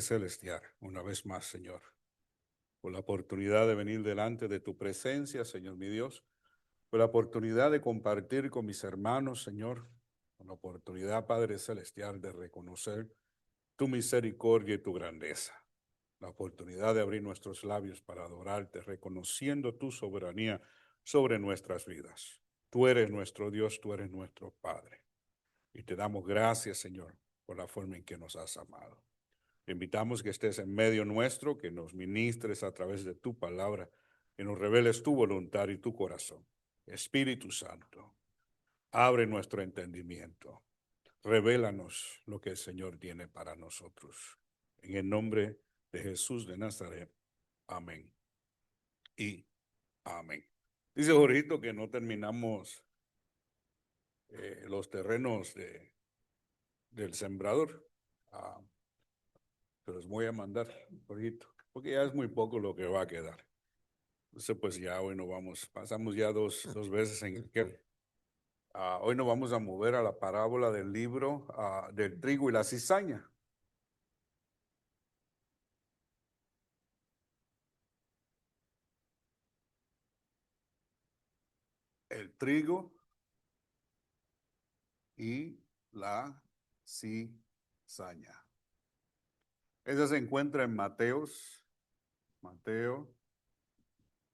Celestial, una vez más, Señor, por la oportunidad de venir delante de tu presencia, Señor mi Dios, por la oportunidad de compartir con mis hermanos, Señor, por la oportunidad, Padre Celestial, de reconocer tu misericordia y tu grandeza, la oportunidad de abrir nuestros labios para adorarte, reconociendo tu soberanía sobre nuestras vidas. Tú eres nuestro Dios, tú eres nuestro Padre. Y te damos gracias, Señor, por la forma en que nos has amado. Te invitamos que estés en medio nuestro, que nos ministres a través de tu palabra, que nos reveles tu voluntad y tu corazón. Espíritu Santo, abre nuestro entendimiento. Revélanos lo que el Señor tiene para nosotros. En el nombre de Jesús de Nazaret. Amén. Y amén. Dice Jorgito que no terminamos los terrenos del sembrador. Pero les voy a mandar, Jorgito, porque ya es muy poco lo que va a quedar. Entonces, pues ya hoy no vamos, pasamos ya dos veces en que hoy nos vamos a mover a la parábola del libro del trigo y la cizaña. El trigo y la cizaña. Esa se encuentra en Mateo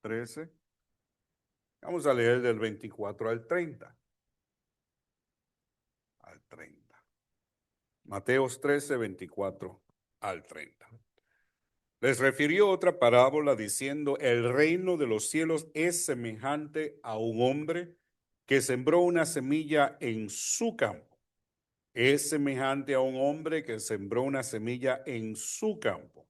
13. Vamos a leer del 24 al 30. Mateo 13, 24 al 30. Les refirió otra parábola diciendo, el reino de los cielos es semejante a un hombre que sembró una semilla en su campo. Es semejante a un hombre que sembró una semilla en su campo.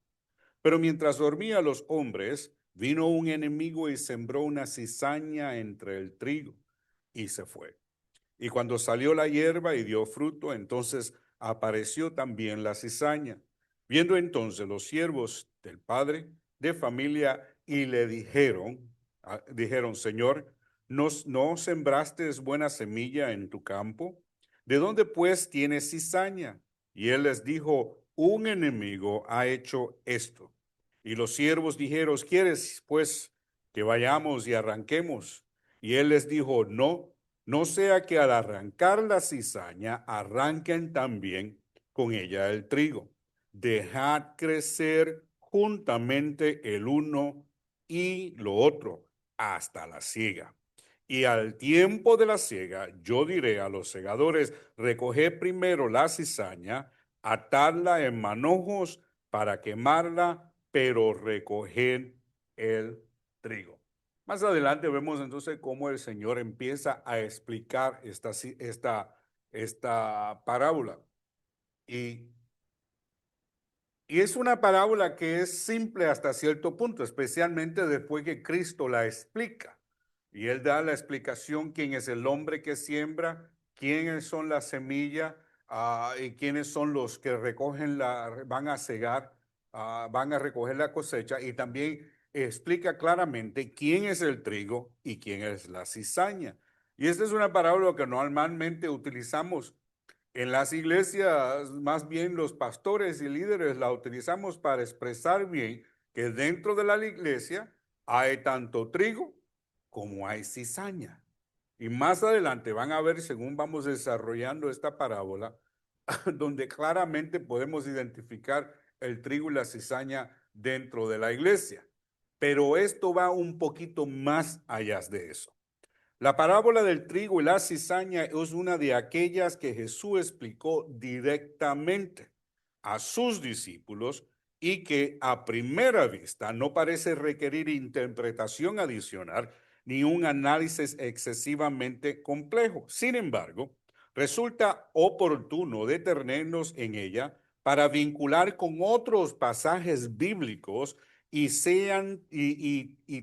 Pero mientras dormían los hombres, vino un enemigo y sembró una cizaña entre el trigo y se fue. Y cuando salió la hierba y dio fruto, entonces apareció también la cizaña. Viendo entonces los siervos del padre de familia y le dijeron, Señor, ¿no sembraste buena semilla en tu campo? ¿De dónde pues tienes cizaña? Y él les dijo, un enemigo ha hecho esto. Y los siervos dijeron, ¿quieres pues que vayamos y arranquemos? Y él les dijo, no sea que al arrancar la cizaña arranquen también con ella el trigo. Dejad crecer juntamente el uno y lo otro hasta la siega. Y al tiempo de la siega, yo diré a los segadores, recoged primero la cizaña, atadla en manojos para quemarla, pero recoged el trigo. Más adelante vemos entonces cómo el Señor empieza a explicar esta parábola. Y es una parábola que es simple hasta cierto punto, especialmente después que Cristo la explica. Y Él da la explicación quién es el hombre que siembra, quiénes son las semillas y quiénes son los que van a cegar, van a recoger la cosecha. Y también explica claramente quién es el trigo y quién es la cizaña. Y esta es una parábola que normalmente utilizamos en las iglesias. Más bien los pastores y líderes la utilizamos para expresar bien que dentro de la iglesia hay tanto trigo como hay cizaña. Y más adelante van a ver, según vamos desarrollando esta parábola, donde claramente podemos identificar el trigo y la cizaña dentro de la iglesia. Pero esto va un poquito más allá de eso. La parábola del trigo y la cizaña es una de aquellas que Jesús explicó directamente a sus discípulos y que a primera vista no parece requerir interpretación adicional ni un análisis excesivamente complejo. Sin embargo, resulta oportuno detenernos en ella para vincular con otros pasajes bíblicos y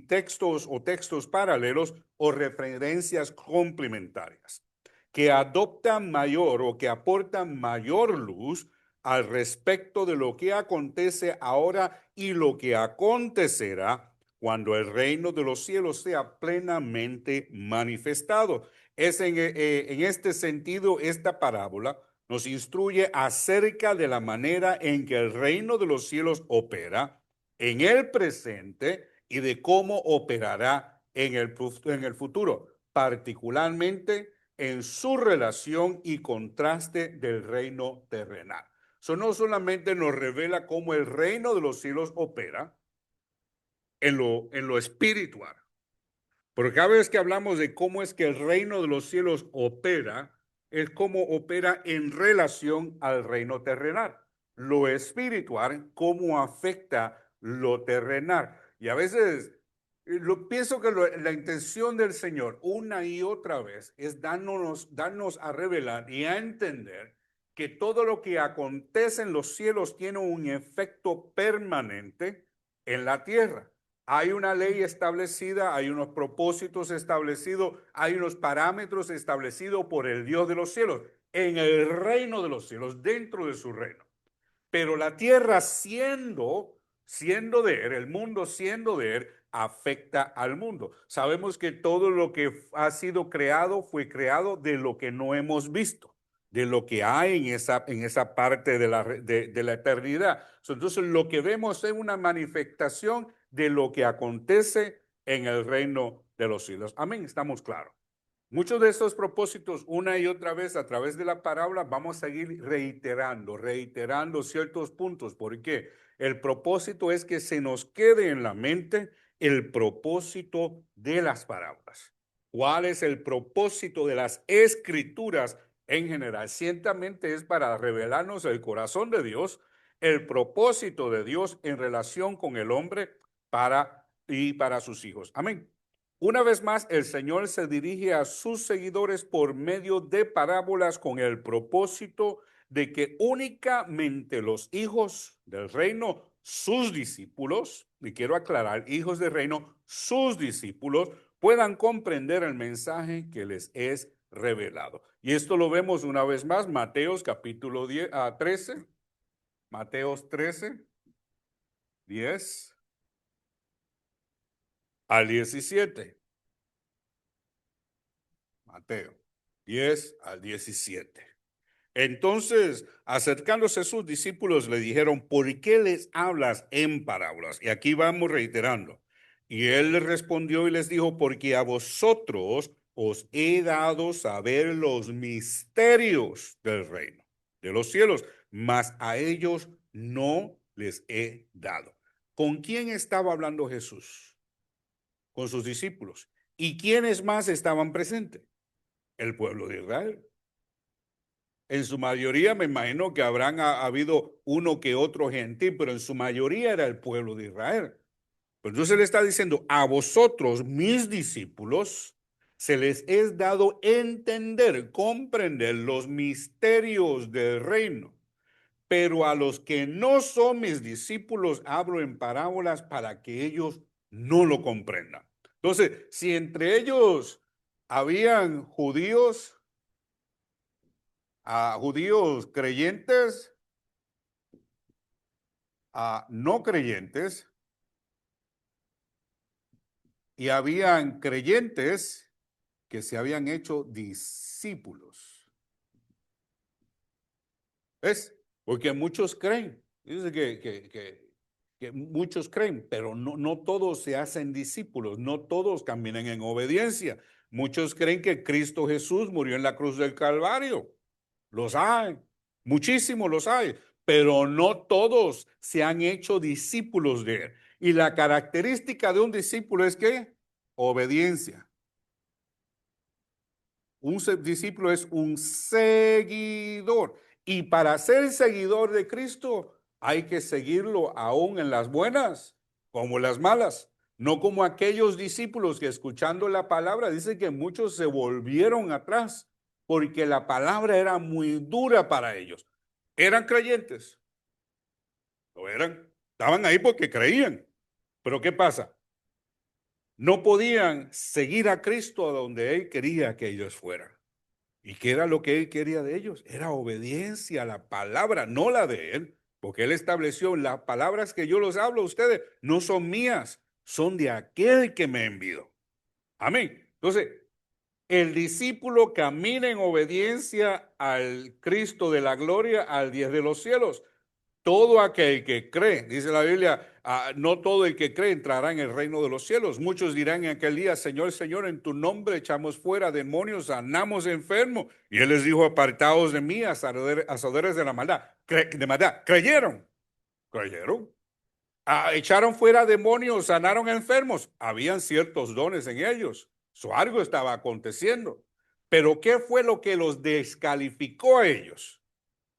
textos paralelos o referencias complementarias que adoptan mayor o que aportan mayor luz al respecto de lo que acontece ahora y lo que acontecerá cuando el reino de los cielos sea plenamente manifestado. Es en este sentido esta parábola nos instruye acerca de la manera en que el reino de los cielos opera en el presente y de cómo operará en el futuro, particularmente en su relación y contraste del reino terrenal. Eso no solamente nos revela cómo el reino de los cielos opera en lo espiritual, porque cada vez que hablamos de cómo es que el reino de los cielos opera, es cómo opera en relación al reino terrenal. Lo espiritual, cómo afecta lo terrenal. Y a veces pienso que la intención del Señor una y otra vez es darnos a revelar y a entender que todo lo que acontece en los cielos tiene un efecto permanente en la tierra. Hay una ley establecida, hay unos propósitos establecidos, hay unos parámetros establecidos por el Dios de los cielos, en el reino de los cielos, dentro de su reino. Pero la tierra siendo de él, el mundo siendo de él, afecta al mundo. Sabemos que todo lo que ha sido creado fue creado de lo que no hemos visto, de lo que hay en esa parte de la eternidad. Entonces, lo que vemos es una manifestación de lo que acontece en el reino de los cielos. Amén, estamos claros. Muchos de estos propósitos, una y otra vez a través de la parábola, vamos a seguir reiterando ciertos puntos, porque el propósito es que se nos quede en la mente el propósito de las parábolas. ¿Cuál es el propósito de las escrituras en general? Ciertamente es para revelarnos el corazón de Dios, el propósito de Dios en relación con el hombre para sus hijos. Amén. Una vez más, el Señor se dirige a sus seguidores por medio de parábolas con el propósito de que únicamente los hijos del reino, sus discípulos, y quiero aclarar, hijos del reino, sus discípulos, puedan comprender el mensaje que les es revelado. Y esto lo vemos una vez más, Mateos capítulo 13, Mateos 13, 10 al 17. Mateo 10 al 17. Entonces, acercándose sus discípulos, le dijeron, ¿por qué les hablas en parábolas? Y aquí vamos reiterando. Y él les respondió y les dijo, porque a vosotros os he dado saber los misterios del reino de los cielos, mas a ellos no les he dado. ¿Con quién estaba hablando Jesús? Con sus discípulos. ¿Y quiénes más estaban presentes? El pueblo de Israel. En su mayoría, me imagino que habido uno que otro gentil, pero en su mayoría era el pueblo de Israel. Pero entonces le está diciendo, a vosotros, mis discípulos, se les es dado entender, comprender los misterios del reino. Pero a los que no son mis discípulos, hablo en parábolas para que ellos no lo comprendan. Entonces, si entre ellos habían judíos creyentes, a no creyentes, y habían creyentes que se habían hecho discípulos. ¿Ves? Porque muchos creen. Dice que muchos creen, pero no todos se hacen discípulos, no todos caminan en obediencia. Muchos creen que Cristo Jesús murió en la cruz del Calvario. Los hay, muchísimos los hay, pero no todos se han hecho discípulos de él. Y la característica de un discípulo es que obediencia. Un discípulo es un seguidor. Y para ser seguidor de Cristo hay que seguirlo aún en las buenas como en las malas. No como aquellos discípulos que escuchando la palabra, dice que muchos se volvieron atrás porque la palabra era muy dura para ellos. Eran creyentes, lo eran, estaban ahí porque creían. Pero ¿qué pasa? No podían seguir a Cristo a donde Él quería que ellos fueran. ¿Y qué era lo que Él quería de ellos? Era obediencia a la palabra, no la de Él, porque Él estableció, las palabras que yo les hablo a ustedes no son mías, son de aquel que me envió. Amén. Entonces, El discípulo camina en obediencia al Cristo de la gloria, al Dios de los cielos. Todo aquel que cree, dice la Biblia, no todo el que cree entrará en el reino de los cielos. Muchos dirán en aquel día, Señor, Señor, en tu nombre echamos fuera demonios, sanamos enfermos. Y él les dijo, apartaos de mí, hacedores de la maldad. De maldad. ¿Creyeron? ¿Creyeron? Echaron fuera demonios, sanaron enfermos. Habían ciertos dones en ellos. Algo estaba aconteciendo. Pero ¿qué fue lo que los descalificó a ellos?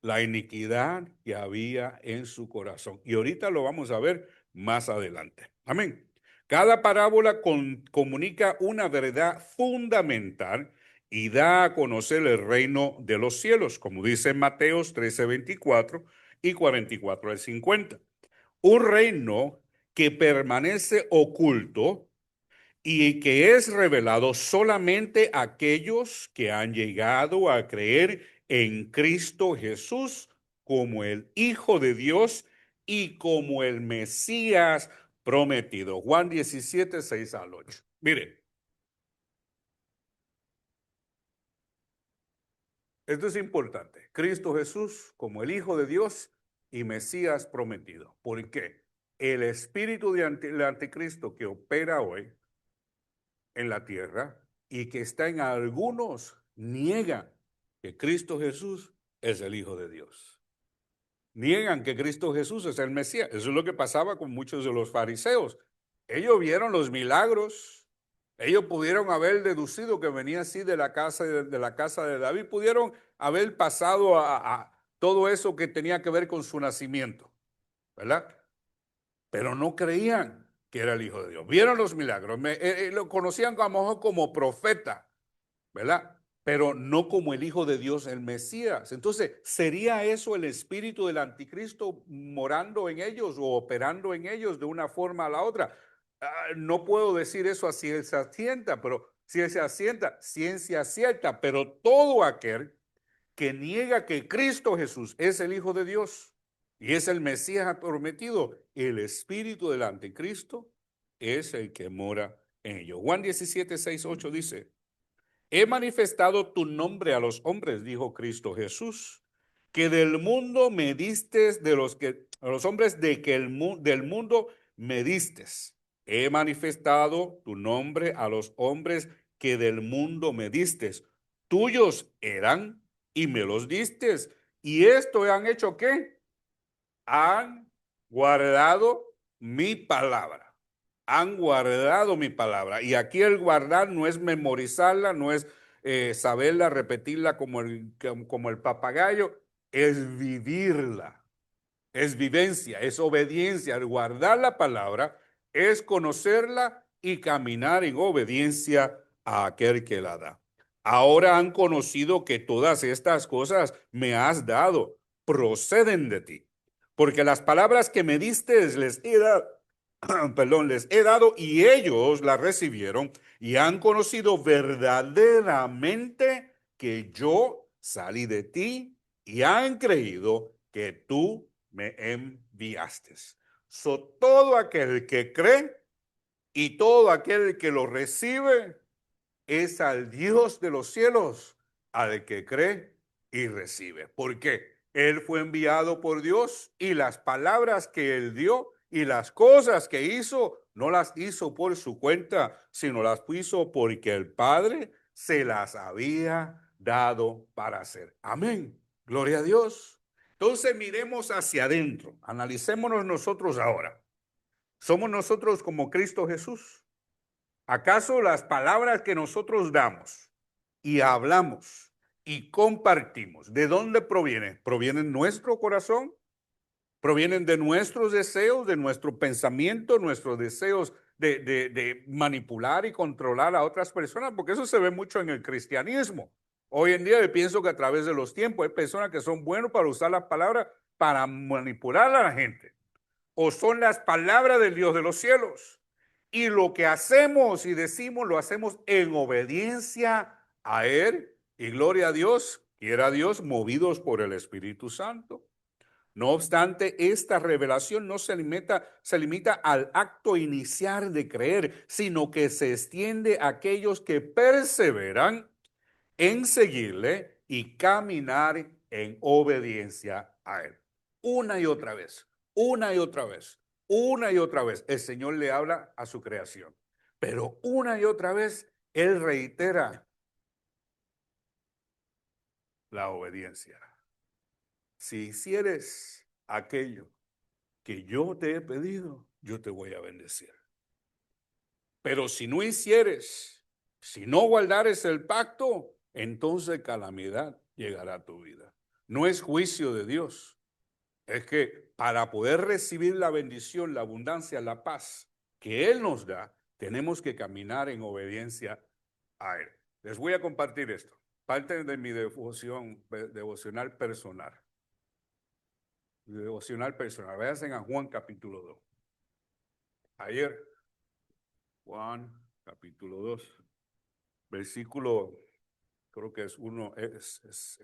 La iniquidad que había en su corazón. Y ahorita lo vamos a ver más adelante. Amén. Cada parábola comunica una verdad fundamental y da a conocer el reino de los cielos, como dice Mateos 13:24 y 44 al 50. Un reino que permanece oculto y que es revelado solamente a aquellos que han llegado a creer en Cristo Jesús como el Hijo de Dios y como el Mesías prometido. Juan 17:6 al 8. Mire, esto es importante. Cristo Jesús como el Hijo de Dios y Mesías prometido. ¿Por qué? El espíritu del anticristo que opera hoy en la tierra y que está en algunos, niega que Cristo Jesús es el Hijo de Dios. Niegan que Cristo Jesús es el Mesías. Eso es lo que pasaba con muchos de los fariseos. Ellos vieron los milagros. Ellos pudieron haber deducido que venía así de la casa de David. Pudieron haber pasado a todo eso que tenía que ver con su nacimiento, ¿verdad? Pero no creían que era el Hijo de Dios. Vieron los milagros, lo conocían a lo mejor como profeta, ¿verdad? Pero no como el Hijo de Dios, el Mesías. Entonces, ¿sería eso el espíritu del anticristo morando en ellos o operando en ellos de una forma a la otra? No puedo decir eso a ciencia cierta, pero ciencia cierta, pero todo aquel que niega que Cristo Jesús es el Hijo de Dios y es el Mesías prometido, el espíritu del anticristo es el que mora en ellos. Juan 17:6-8 dice, he manifestado tu nombre a los hombres, dijo Cristo Jesús, que del mundo me diste, a los hombres del mundo me diste. He manifestado tu nombre a los hombres que del mundo me diste. Tuyos eran y me los diste. ¿Y esto han hecho qué? Han guardado mi palabra. Han guardado mi palabra. Y aquí el guardar no es memorizarla, no es saberla, repetirla como el papagayo, es vivirla, es vivencia, es obediencia. El guardar la palabra es conocerla y caminar en obediencia a aquel que la da. Ahora han conocido que todas estas cosas me has dado, proceden de ti, porque las palabras que me diste les he dado, perdón, les he dado y ellos la recibieron y han conocido verdaderamente que yo salí de ti y han creído que tú me enviaste. Todo aquel que cree y todo aquel que lo recibe es al Dios de los cielos, al que cree y recibe. ¿Por qué? Él fue enviado por Dios y las palabras que él dio y las cosas que hizo, no las hizo por su cuenta, sino las hizo porque el Padre se las había dado para hacer. Amén. Gloria a Dios. Entonces miremos hacia adentro. Analicémonos nosotros ahora. ¿Somos nosotros como Cristo Jesús? ¿Acaso las palabras que nosotros damos y hablamos y compartimos, de dónde provienen? ¿Provienen de nuestro corazón? ¿Provienen de nuestros deseos, de nuestro pensamiento, nuestros deseos de manipular y controlar a otras personas? Porque eso se ve mucho en el cristianismo. Hoy en día yo pienso que a través de los tiempos hay personas que son buenos para usar las palabras para manipular a la gente. O son las palabras del Dios de los cielos. Y lo que hacemos y decimos lo hacemos en obediencia a Él. Y gloria a Dios, quiera Dios, movidos por el Espíritu Santo. No obstante, esta revelación no se limita al acto inicial de creer, sino que se extiende a aquellos que perseveran en seguirle y caminar en obediencia a Él. Una y otra vez, una y otra vez, una y otra vez, el Señor le habla a su creación. Pero una y otra vez, Él reitera la obediencia. Si hicieres aquello que yo te he pedido, yo te voy a bendecir. Pero si no hicieres, si no guardares el pacto, entonces calamidad llegará a tu vida. No es juicio de Dios. Es que para poder recibir la bendición, la abundancia, la paz que Él nos da, tenemos que caminar en obediencia a Él. Les voy a compartir esto. Parte de mi devocional personal. Devocional personal. Vayan a Juan capítulo 2. Ayer, Juan capítulo 2, versículo, creo que es uno, es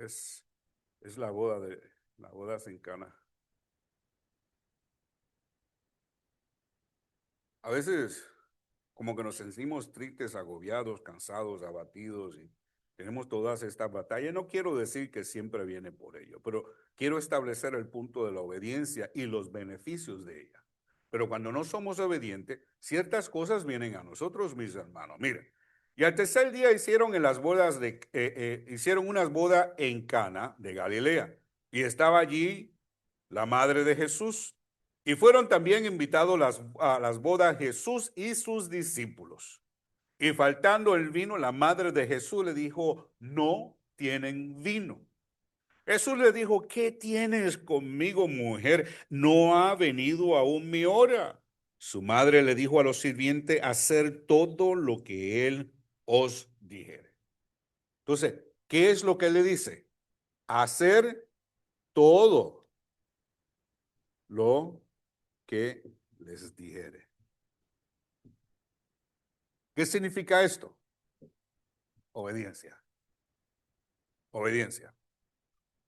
la boda en Cana. A veces como que nos sentimos tristes, agobiados, cansados, abatidos y tenemos todas estas batallas. No quiero decir que siempre viene por ello, pero quiero establecer el punto de la obediencia y los beneficios de ella. Pero cuando no somos obedientes, ciertas cosas vienen a nosotros, mis hermanos. Miren, y al tercer día hicieron unas bodas en Cana de Galilea y estaba allí la madre de Jesús. Y fueron también invitados a las bodas Jesús y sus discípulos. Y faltando el vino, la madre de Jesús le dijo, no tienen vino. Jesús le dijo, ¿qué tienes conmigo, mujer? No ha venido aún mi hora. Su madre le dijo a los sirvientes, hacer todo lo que él os dijere. Entonces, ¿qué es lo que le dice? Hacer todo lo que les dijere. ¿Qué significa esto? Obediencia. Obediencia.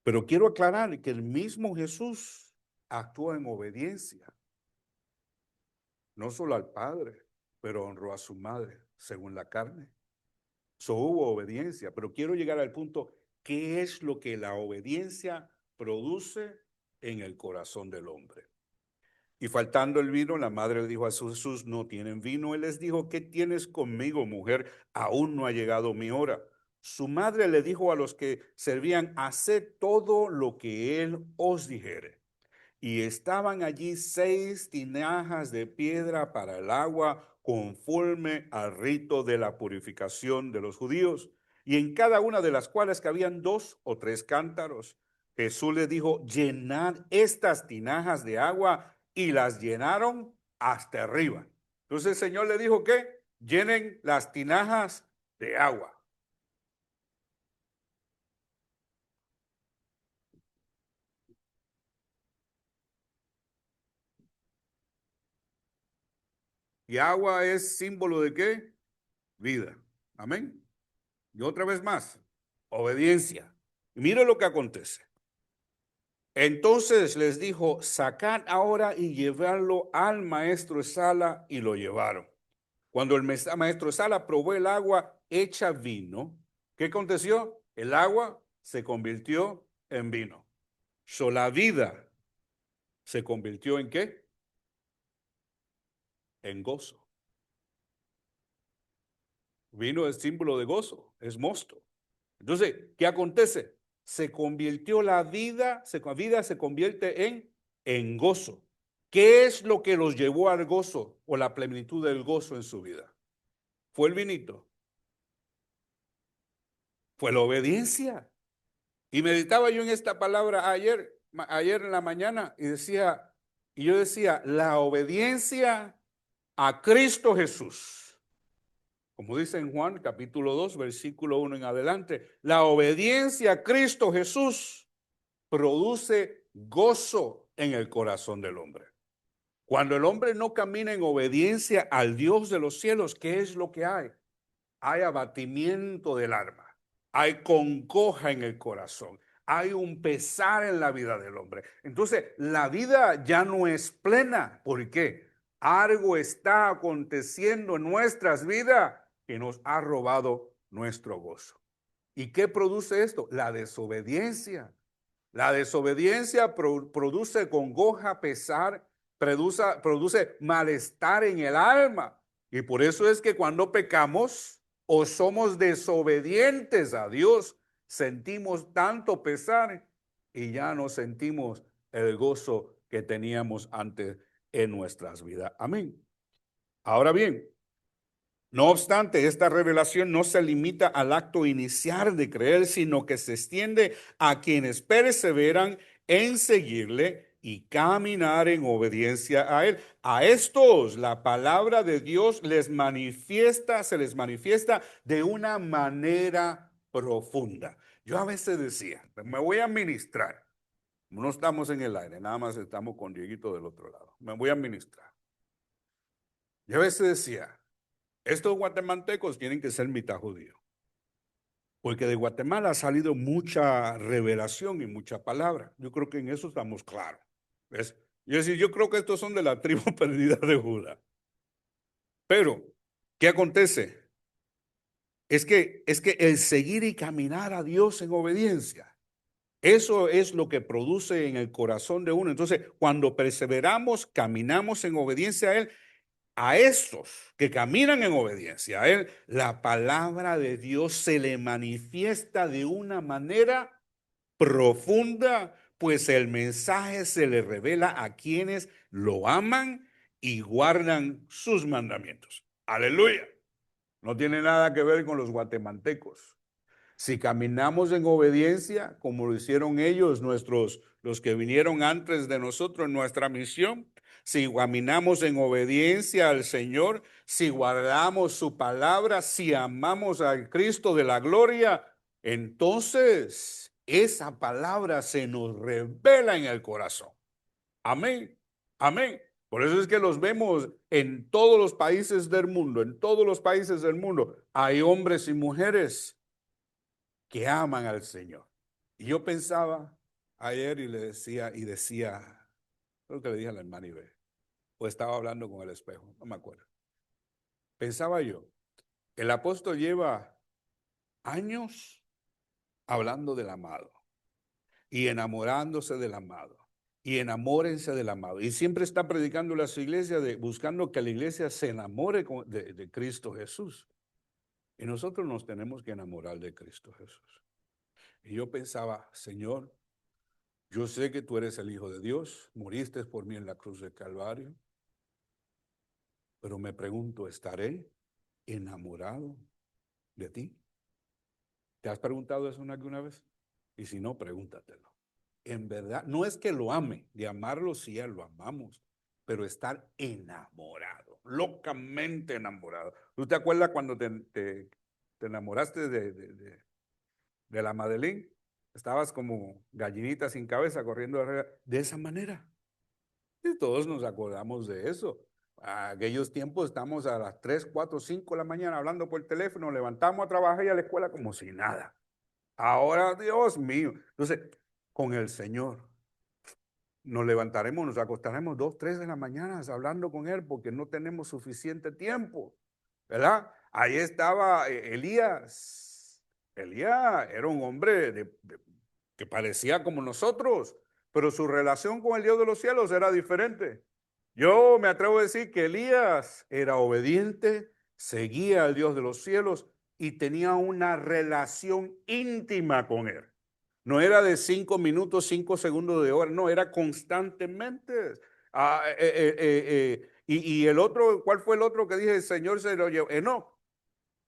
Pero quiero aclarar que el mismo Jesús actuó en obediencia, no solo al Padre, pero honró a su madre, según la carne. Hubo obediencia, pero quiero llegar al punto, ¿qué es lo que la obediencia produce en el corazón del hombre? Y faltando el vino, la madre le dijo a Jesús, no tienen vino. Él les dijo, ¿qué tienes conmigo, mujer? Aún no ha llegado mi hora. Su madre le dijo a los que servían, haced todo lo que él os dijere. Y estaban allí 6 tinajas de piedra para el agua, conforme al rito de la purificación de los judíos, y en cada una de las cuales cabían 2 o 3 cántaros. Jesús les dijo, llenad estas tinajas de agua, y las llenaron hasta arriba. Entonces el Señor le dijo que llenen las tinajas de agua. Y agua es símbolo de ¿qué? Vida. Amén. Y otra vez más, obediencia. Y mire lo que acontece. Entonces les dijo, sacad ahora y llevarlo al maestro de Sala, y lo llevaron. Cuando el maestro de Sala probó el agua hecha vino, ¿qué aconteció? El agua se convirtió en vino. La vida se convirtió en ¿qué? En gozo. Vino es símbolo de gozo, es mosto. Entonces, ¿qué acontece? Se convirtió la vida se convierte en gozo. ¿Qué es lo que los llevó al gozo o la plenitud del gozo en su vida? ¿Fue el vinito? Fue la obediencia. Y meditaba yo en esta palabra ayer en la mañana, y yo decía, la obediencia a Cristo Jesús. Como dice en Juan capítulo 2, versículo 1 en adelante, la obediencia a Cristo Jesús produce gozo en el corazón del hombre. Cuando el hombre no camina en obediencia al Dios de los cielos, ¿qué es lo que hay? Hay abatimiento del alma, hay congoja en el corazón, hay un pesar en la vida del hombre. Entonces, la vida ya no es plena. ¿Por qué? Algo está aconteciendo en nuestras vidas que nos ha robado nuestro gozo. ¿Y qué produce esto? La desobediencia. La desobediencia produce congoja, pesar, produce malestar en el alma. Y por eso es que cuando pecamos o somos desobedientes a Dios, sentimos tanto pesar y ya no sentimos el gozo que teníamos antes en nuestras vidas. Amén. Ahora bien, no obstante, esta revelación no se limita al acto inicial de creer, sino que se extiende a quienes perseveran en seguirle y caminar en obediencia a él. A estos la palabra de Dios se les manifiesta de una manera profunda. Yo a veces decía, me voy a ministrar. No estamos en el aire, nada más estamos con Dieguito del otro lado. Me voy a ministrar. Yo a veces decía, estos guatemaltecos tienen que ser mitad judíos, porque de Guatemala ha salido mucha revelación y mucha palabra. Yo creo que en eso estamos claros. ¿Ves? Yo creo que estos son de la tribu perdida de Judá. Pero, ¿qué acontece? Es que el seguir y caminar a Dios en obediencia, eso es lo que produce en el corazón de uno. Entonces, cuando perseveramos, caminamos en obediencia a Él, a estos que caminan en obediencia a Él, la palabra de Dios se le manifiesta de una manera profunda, pues el mensaje se le revela a quienes lo aman y guardan sus mandamientos. Aleluya. No tiene nada que ver con los guatemaltecos. Si caminamos en obediencia, como lo hicieron ellos, los que vinieron antes de nosotros en nuestra misión, si caminamos en obediencia al Señor, si guardamos su palabra, si amamos al Cristo de la gloria, entonces esa palabra se nos revela en el corazón. Amén. Amén. Por eso es que los vemos en todos los países del mundo, en todos los países del mundo. Hay hombres y mujeres que aman al Señor. Y yo pensaba ayer y decía, creo que le dije a la hermana Ibe, o estaba hablando con el espejo, no me acuerdo. Pensaba yo, el apóstol lleva años hablando del amado y enamorándose del amado y enamórense del amado. Y siempre está predicando a su iglesia, buscando que la iglesia se enamore de Cristo Jesús. Y nosotros nos tenemos que enamorar de Cristo Jesús. Y yo pensaba, Señor, yo sé que tú eres el Hijo de Dios, moriste por mí en la cruz del Calvario, pero me pregunto, ¿estaré enamorado de ti? ¿Te has preguntado eso alguna vez? Y si no, pregúntatelo. En verdad, no es que lo ame, de amarlo sí, lo amamos, pero estar enamorado, locamente enamorado. ¿Tú te acuerdas cuando te enamoraste de la Madeline? Estabas como gallinita sin cabeza corriendo de esa manera. Y todos nos acordamos de eso. A aquellos tiempos estamos a las 3, 4, 5 de la mañana hablando por teléfono, levantamos a trabajar y a la escuela como si nada. Ahora, Dios mío. Entonces, con el Señor nos levantaremos, nos acostaremos 2, 3 de la mañana hablando con Él porque no tenemos suficiente tiempo, ¿verdad? Ahí estaba Elías. Elías era un hombre que parecía como nosotros, pero su relación con el Dios de los cielos era diferente. Yo me atrevo a decir que Elías era obediente, seguía al Dios de los cielos y tenía una relación íntima con Él. No era de 5 minutos, 5 segundos de hora, no, era constantemente. Y el otro, ¿cuál fue el otro que dije? El Señor se lo llevó.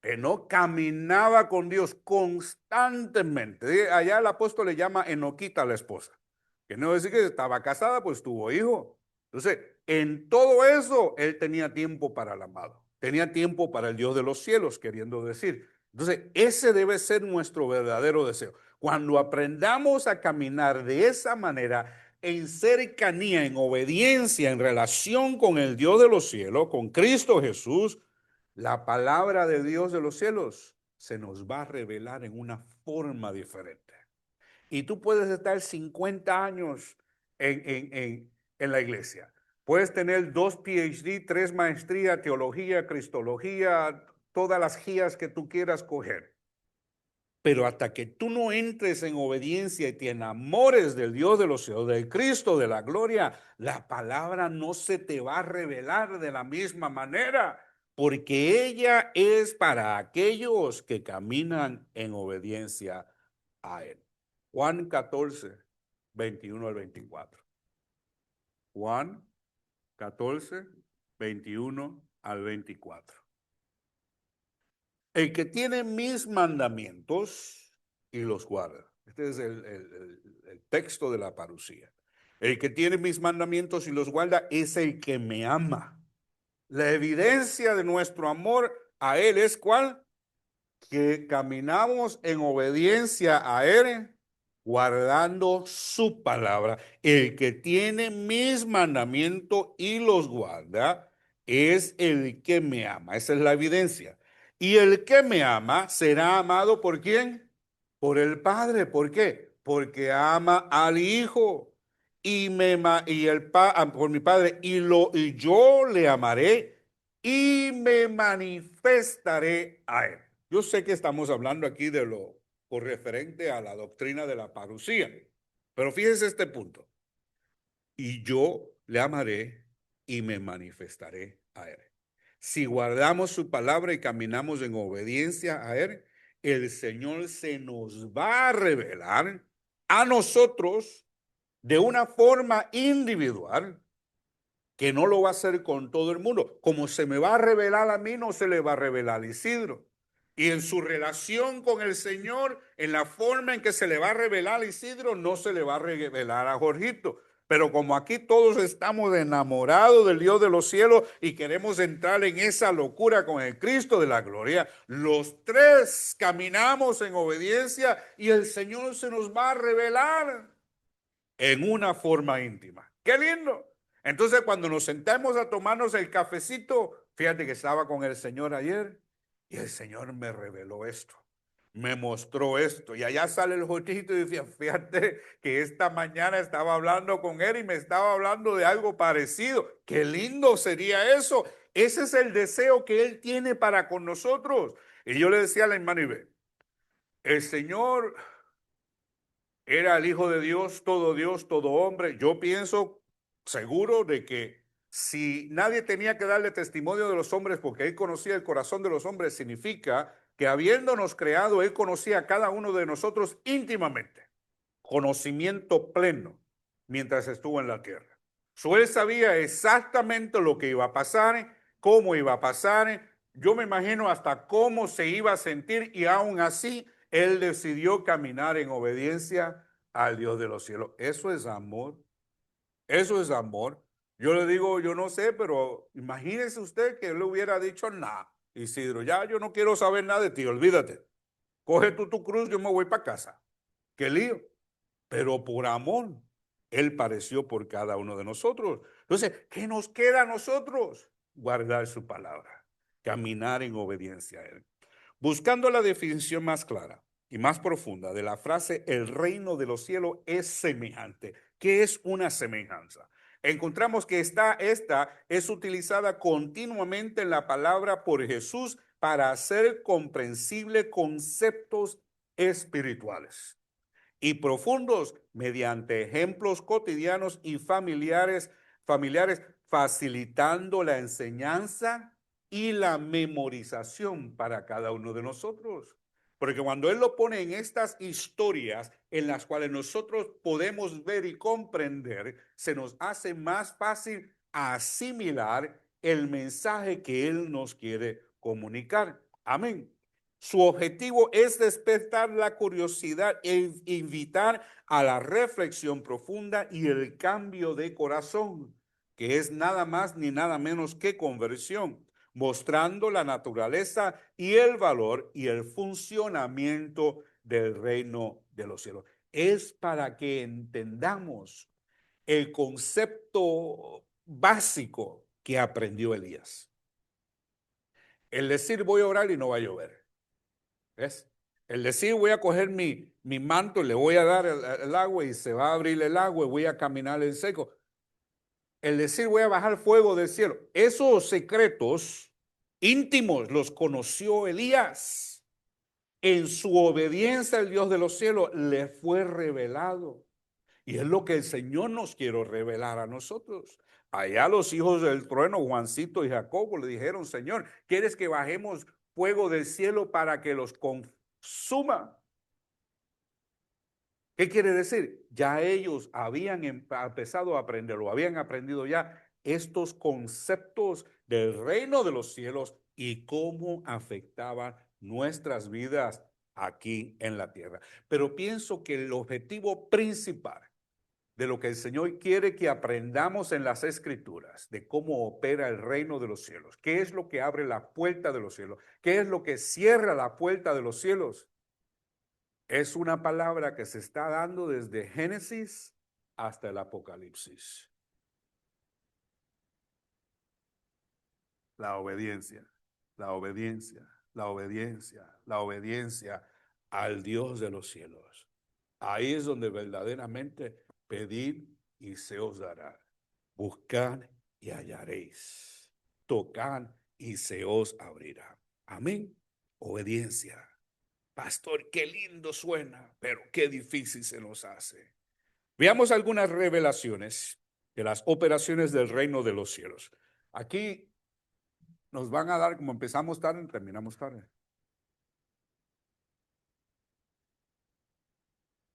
Enoc caminaba con Dios constantemente. Allá el apóstol le llama Enoquita a la esposa. Que no decir que estaba casada, pues tuvo hijo. Entonces, en todo eso, él tenía tiempo para el amado. Tenía tiempo para el Dios de los cielos, queriendo decir. Entonces, ese debe ser nuestro verdadero deseo. Cuando aprendamos a caminar de esa manera, en cercanía, en obediencia, en relación con el Dios de los cielos, con Cristo Jesús, la palabra de Dios de los cielos se nos va a revelar en una forma diferente. Y tú puedes estar 50 años en la iglesia. Puedes tener 2 PhD, 3 maestrías, teología, cristología, todas las guías que tú quieras coger. Pero hasta que tú no entres en obediencia y te enamores del Dios de los cielos, del Cristo de la gloria, la palabra no se te va a revelar de la misma manera, porque ella es para aquellos que caminan en obediencia a Él. Juan 14, 21 al 24. Juan 14, 21 al 24. El que tiene mis mandamientos y los guarda. Este es el texto de la parucía. El que tiene mis mandamientos y los guarda es el que me ama. La evidencia de nuestro amor a Él es ¿cuál? Que caminamos en obediencia a Él, guardando su palabra. El que tiene mis mandamientos y los guarda es el que me ama. Esa es la evidencia. Y el que me ama será amado ¿por quién? Por el Padre. ¿Por qué? Porque ama al Hijo por mi Padre y yo le amaré y me manifestaré a Él. Yo sé que estamos hablando aquí de lo por referente a la doctrina de la parucía, pero fíjese este punto. Y yo le amaré y me manifestaré a Él. Si guardamos su palabra y caminamos en obediencia a Él, el Señor se nos va a revelar a nosotros de una forma individual que no lo va a hacer con todo el mundo. Como se me va a revelar a mí, no se le va a revelar a Isidro. Y en su relación con el Señor, en la forma en que se le va a revelar a Isidro, no se le va a revelar a Jorgito. Pero como aquí todos estamos enamorados del Dios de los cielos y queremos entrar en esa locura con el Cristo de la gloria, los tres caminamos en obediencia y el Señor se nos va a revelar en una forma íntima. ¡Qué lindo! Entonces, cuando nos sentamos a tomarnos el cafecito, fíjate que estaba con el Señor ayer y el Señor me reveló esto, me mostró esto. Y allá sale el Jotito y decía, fíjate que esta mañana estaba hablando con él y me estaba hablando de algo parecido. ¡Qué lindo sería eso! Ese es el deseo que él tiene para con nosotros. Y yo le decía a la hermana Ibe, el Señor era el Hijo de Dios, todo hombre. Yo pienso seguro de que si nadie tenía que darle testimonio de los hombres porque él conocía el corazón de los hombres, significa que habiéndonos creado, él conocía a cada uno de nosotros íntimamente, conocimiento pleno, mientras estuvo en la tierra. Él sabía exactamente lo que iba a pasar, cómo iba a pasar, yo me imagino hasta cómo se iba a sentir y aún así él decidió caminar en obediencia al Dios de los cielos. Eso es amor, eso es amor. Yo le digo, yo no sé, pero imagínese usted que él le hubiera dicho nada. Isidro, ya yo no quiero saber nada de ti, olvídate. Coge tú tu cruz, yo me voy para casa. Qué lío. Pero por amor, Él padeció por cada uno de nosotros. Entonces, ¿qué nos queda a nosotros? Guardar su palabra, caminar en obediencia a Él. Buscando la definición más clara y más profunda de la frase, el reino de los cielos es semejante. ¿Qué es una semejanza? Encontramos que esta es utilizada continuamente en la palabra por Jesús para hacer comprensible conceptos espirituales y profundos mediante ejemplos cotidianos y familiares, facilitando la enseñanza y la memorización para cada uno de nosotros. Porque cuando Él lo pone en estas historias en las cuales nosotros podemos ver y comprender, se nos hace más fácil asimilar el mensaje que Él nos quiere comunicar. Amén. Su objetivo es despertar la curiosidad e invitar a la reflexión profunda y el cambio de corazón, que es nada más ni nada menos que conversión, mostrando la naturaleza y el valor y el funcionamiento del reino de los cielos. Es para que entendamos el concepto básico que aprendió Elías. El decir voy a orar y no va a llover. ¿Ves? El decir voy a coger mi manto y le voy a dar el agua y se va a abrir el agua y voy a caminar en seco. El decir voy a bajar fuego del cielo. Esos secretos íntimos los conoció Elías. En su obediencia al Dios de los cielos le fue revelado. Y es lo que el Señor nos quiere revelar a nosotros. Allá los hijos del trueno, Juancito y Jacobo, le dijeron, Señor, ¿quieres que bajemos fuego del cielo para que los consuma? ¿Qué quiere decir? Ya ellos habían empezado a aprender, o habían aprendido ya estos conceptos del reino de los cielos y cómo afectaban nuestras vidas aquí en la tierra. Pero pienso que el objetivo principal de lo que el Señor quiere que aprendamos en las Escrituras, de cómo opera el reino de los cielos, qué es lo que abre la puerta de los cielos, qué es lo que cierra la puerta de los cielos, es una palabra que se está dando desde Génesis hasta el Apocalipsis. La obediencia, la obediencia, la obediencia, la obediencia al Dios de los cielos. Ahí es donde verdaderamente pedid y se os dará. Buscad y hallaréis. Tocad y se os abrirá. Amén. Obediencia. Pastor, qué lindo suena, pero qué difícil se nos hace. Veamos algunas revelaciones de las operaciones del reino de los cielos. Aquí nos van a dar, como empezamos tarde, terminamos tarde.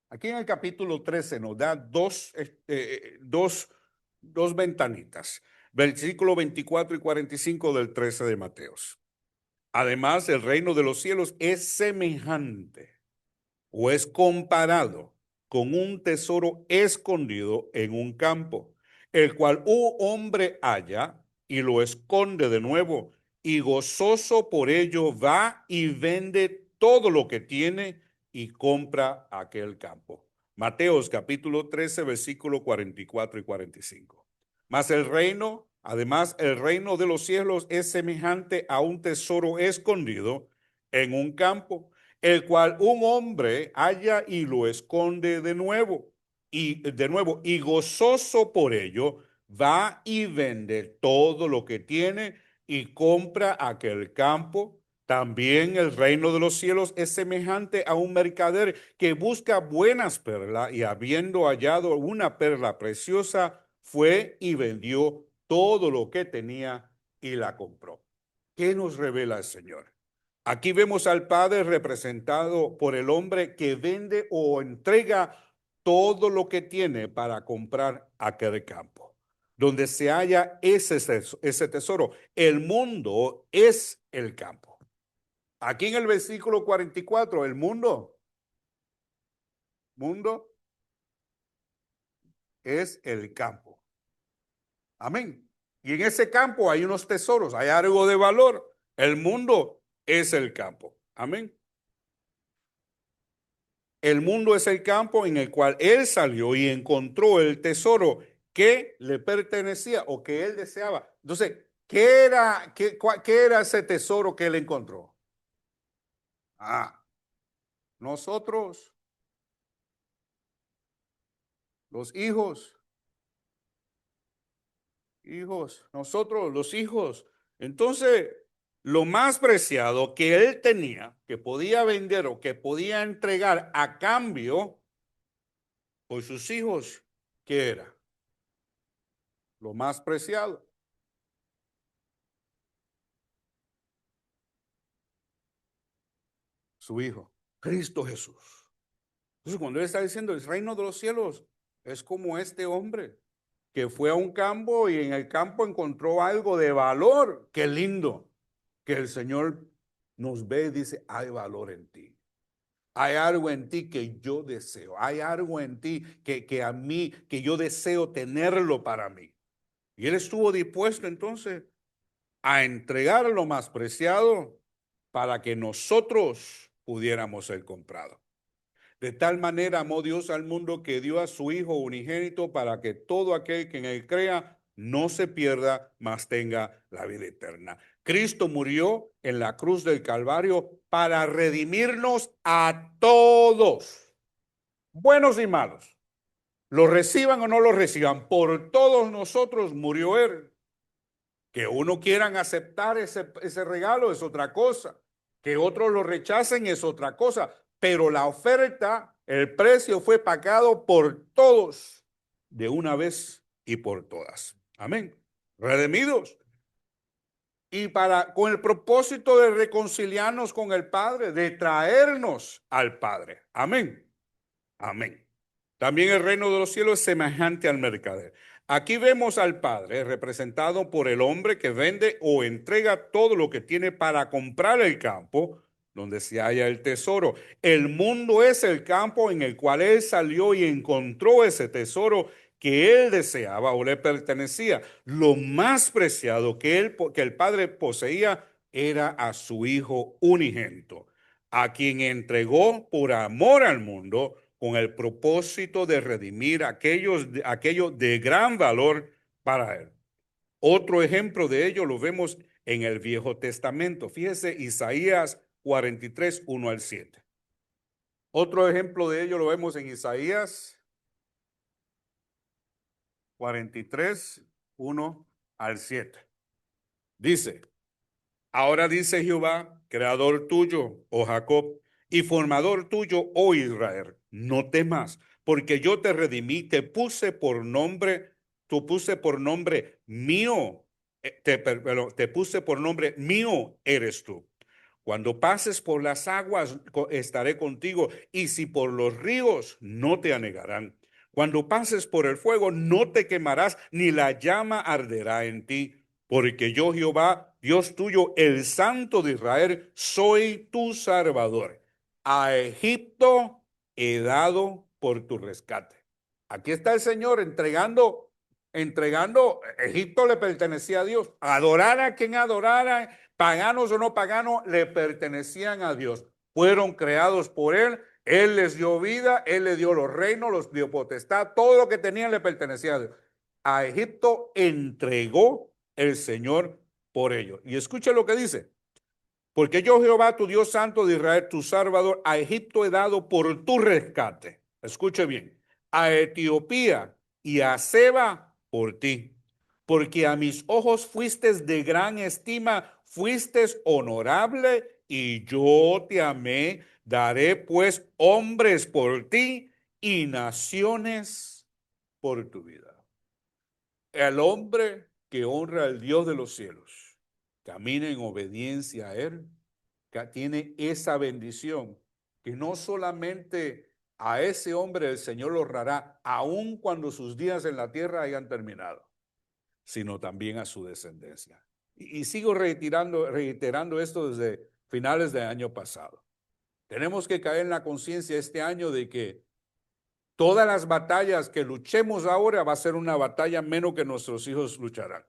Aquí en el capítulo 13 nos da dos ventanitas. Versículo 24 y 45 del 13 de Mateos. Además, el reino de los cielos es semejante o es comparado con un tesoro escondido en un campo, el cual un hombre halla y lo esconde de nuevo, y gozoso por ello va y vende todo lo que tiene y compra aquel campo. Mateos capítulo 13, versículo 44 y 45. Mas el reino, además el reino de los cielos es semejante a un tesoro escondido en un campo, el cual un hombre halla y lo esconde de nuevo, y gozoso por ello, va y vende todo lo que tiene y compra aquel campo. También el reino de los cielos es semejante a un mercader que busca buenas perlas y habiendo hallado una perla preciosa, fue y vendió todo lo que tenía y la compró. ¿Qué nos revela el Señor? Aquí vemos al Padre representado por el hombre que vende o entrega todo lo que tiene para comprar aquel campo, donde se halla ese tesoro. El mundo es el campo. Aquí en el versículo 44, el mundo es el campo. Amén. Y en ese campo hay unos tesoros, hay algo de valor. El mundo es el campo. Amén. El mundo es el campo en el cual él salió y encontró el tesoro que le pertenecía o que él deseaba. Entonces, ¿qué era ese tesoro que él encontró? Ah, nosotros, los hijos, nosotros, los hijos. Entonces, lo más preciado que él tenía, que podía vender o que podía entregar a cambio por sus hijos, ¿qué era? Lo más preciado. Su hijo, Cristo Jesús. Entonces, cuando él está diciendo el reino de los cielos, es como este hombre que fue a un campo y en el campo encontró algo de valor. Qué lindo que el Señor nos ve y dice, hay valor en ti. Hay algo en ti que yo deseo. Hay algo en ti que a mí, que yo deseo tenerlo para mí. Y él estuvo dispuesto entonces a entregar lo más preciado para que nosotros pudiéramos ser comprados. De tal manera amó Dios al mundo que dio a su Hijo unigénito para que todo aquel que en él crea no se pierda, mas tenga la vida eterna. Cristo murió en la cruz del Calvario para redimirnos a todos, buenos y malos. Lo reciban o no lo reciban, por todos nosotros murió Él. Que uno quieran aceptar ese regalo es otra cosa. Que otros lo rechacen es otra cosa. Pero la oferta, el precio fue pagado por todos de una vez y por todas. Amén. Redimidos. Y con el propósito de reconciliarnos con el Padre, de traernos al Padre. Amén. Amén. También el reino de los cielos es semejante al mercader. Aquí vemos al Padre representado por el hombre que vende o entrega todo lo que tiene para comprar el campo donde se halla el tesoro. El mundo es el campo en el cual él salió y encontró ese tesoro que él deseaba o le pertenecía. Lo más preciado que el Padre poseía era a su Hijo unigénito, a quien entregó por amor al mundo con el propósito de redimir aquello de gran valor para él. Otro ejemplo de ello lo vemos en el Viejo Testamento. Fíjese, Isaías 43, 1 al 7. Otro ejemplo de ello lo vemos en Isaías 43, 1 al 7. Dice: Ahora dice Jehová, creador tuyo, oh Jacob, y formador tuyo, oh Israel, no temas, porque yo te redimí, te puse por nombre mío, te puse por nombre mío eres tú. Cuando pases por las aguas, estaré contigo, y si por los ríos, no te anegarán. Cuando pases por el fuego, no te quemarás, ni la llama arderá en ti. Porque yo, Jehová, Dios tuyo, el Santo de Israel, soy tu Salvador. A Egipto he dado por tu rescate. Aquí está el Señor entregando, Egipto le pertenecía a Dios. Adorara a quien adorara, paganos o no paganos, le pertenecían a Dios. Fueron creados por Él les dio vida, Él les dio los reinos, los dio potestad, todo lo que tenían le pertenecía a Dios. A Egipto entregó el Señor por ellos. Y escuche lo que dice: porque yo, Jehová, tu Dios santo de Israel, tu Salvador, a Egipto he dado por tu rescate. Escuche bien: a Etiopía y a Seba por ti. Porque a mis ojos fuiste de gran estima, fuiste honorable y yo te amé. Daré pues hombres por ti y naciones por tu vida. El hombre que honra al Dios de los cielos, camina en obediencia a Él, que tiene esa bendición, que no solamente a ese hombre el Señor lo honrará, aun cuando sus días en la tierra hayan terminado, sino también a su descendencia. Y sigo reiterando esto desde finales del año pasado. Tenemos que caer en la conciencia este año de que todas las batallas que luchemos ahora va a ser una batalla menos que nuestros hijos lucharán.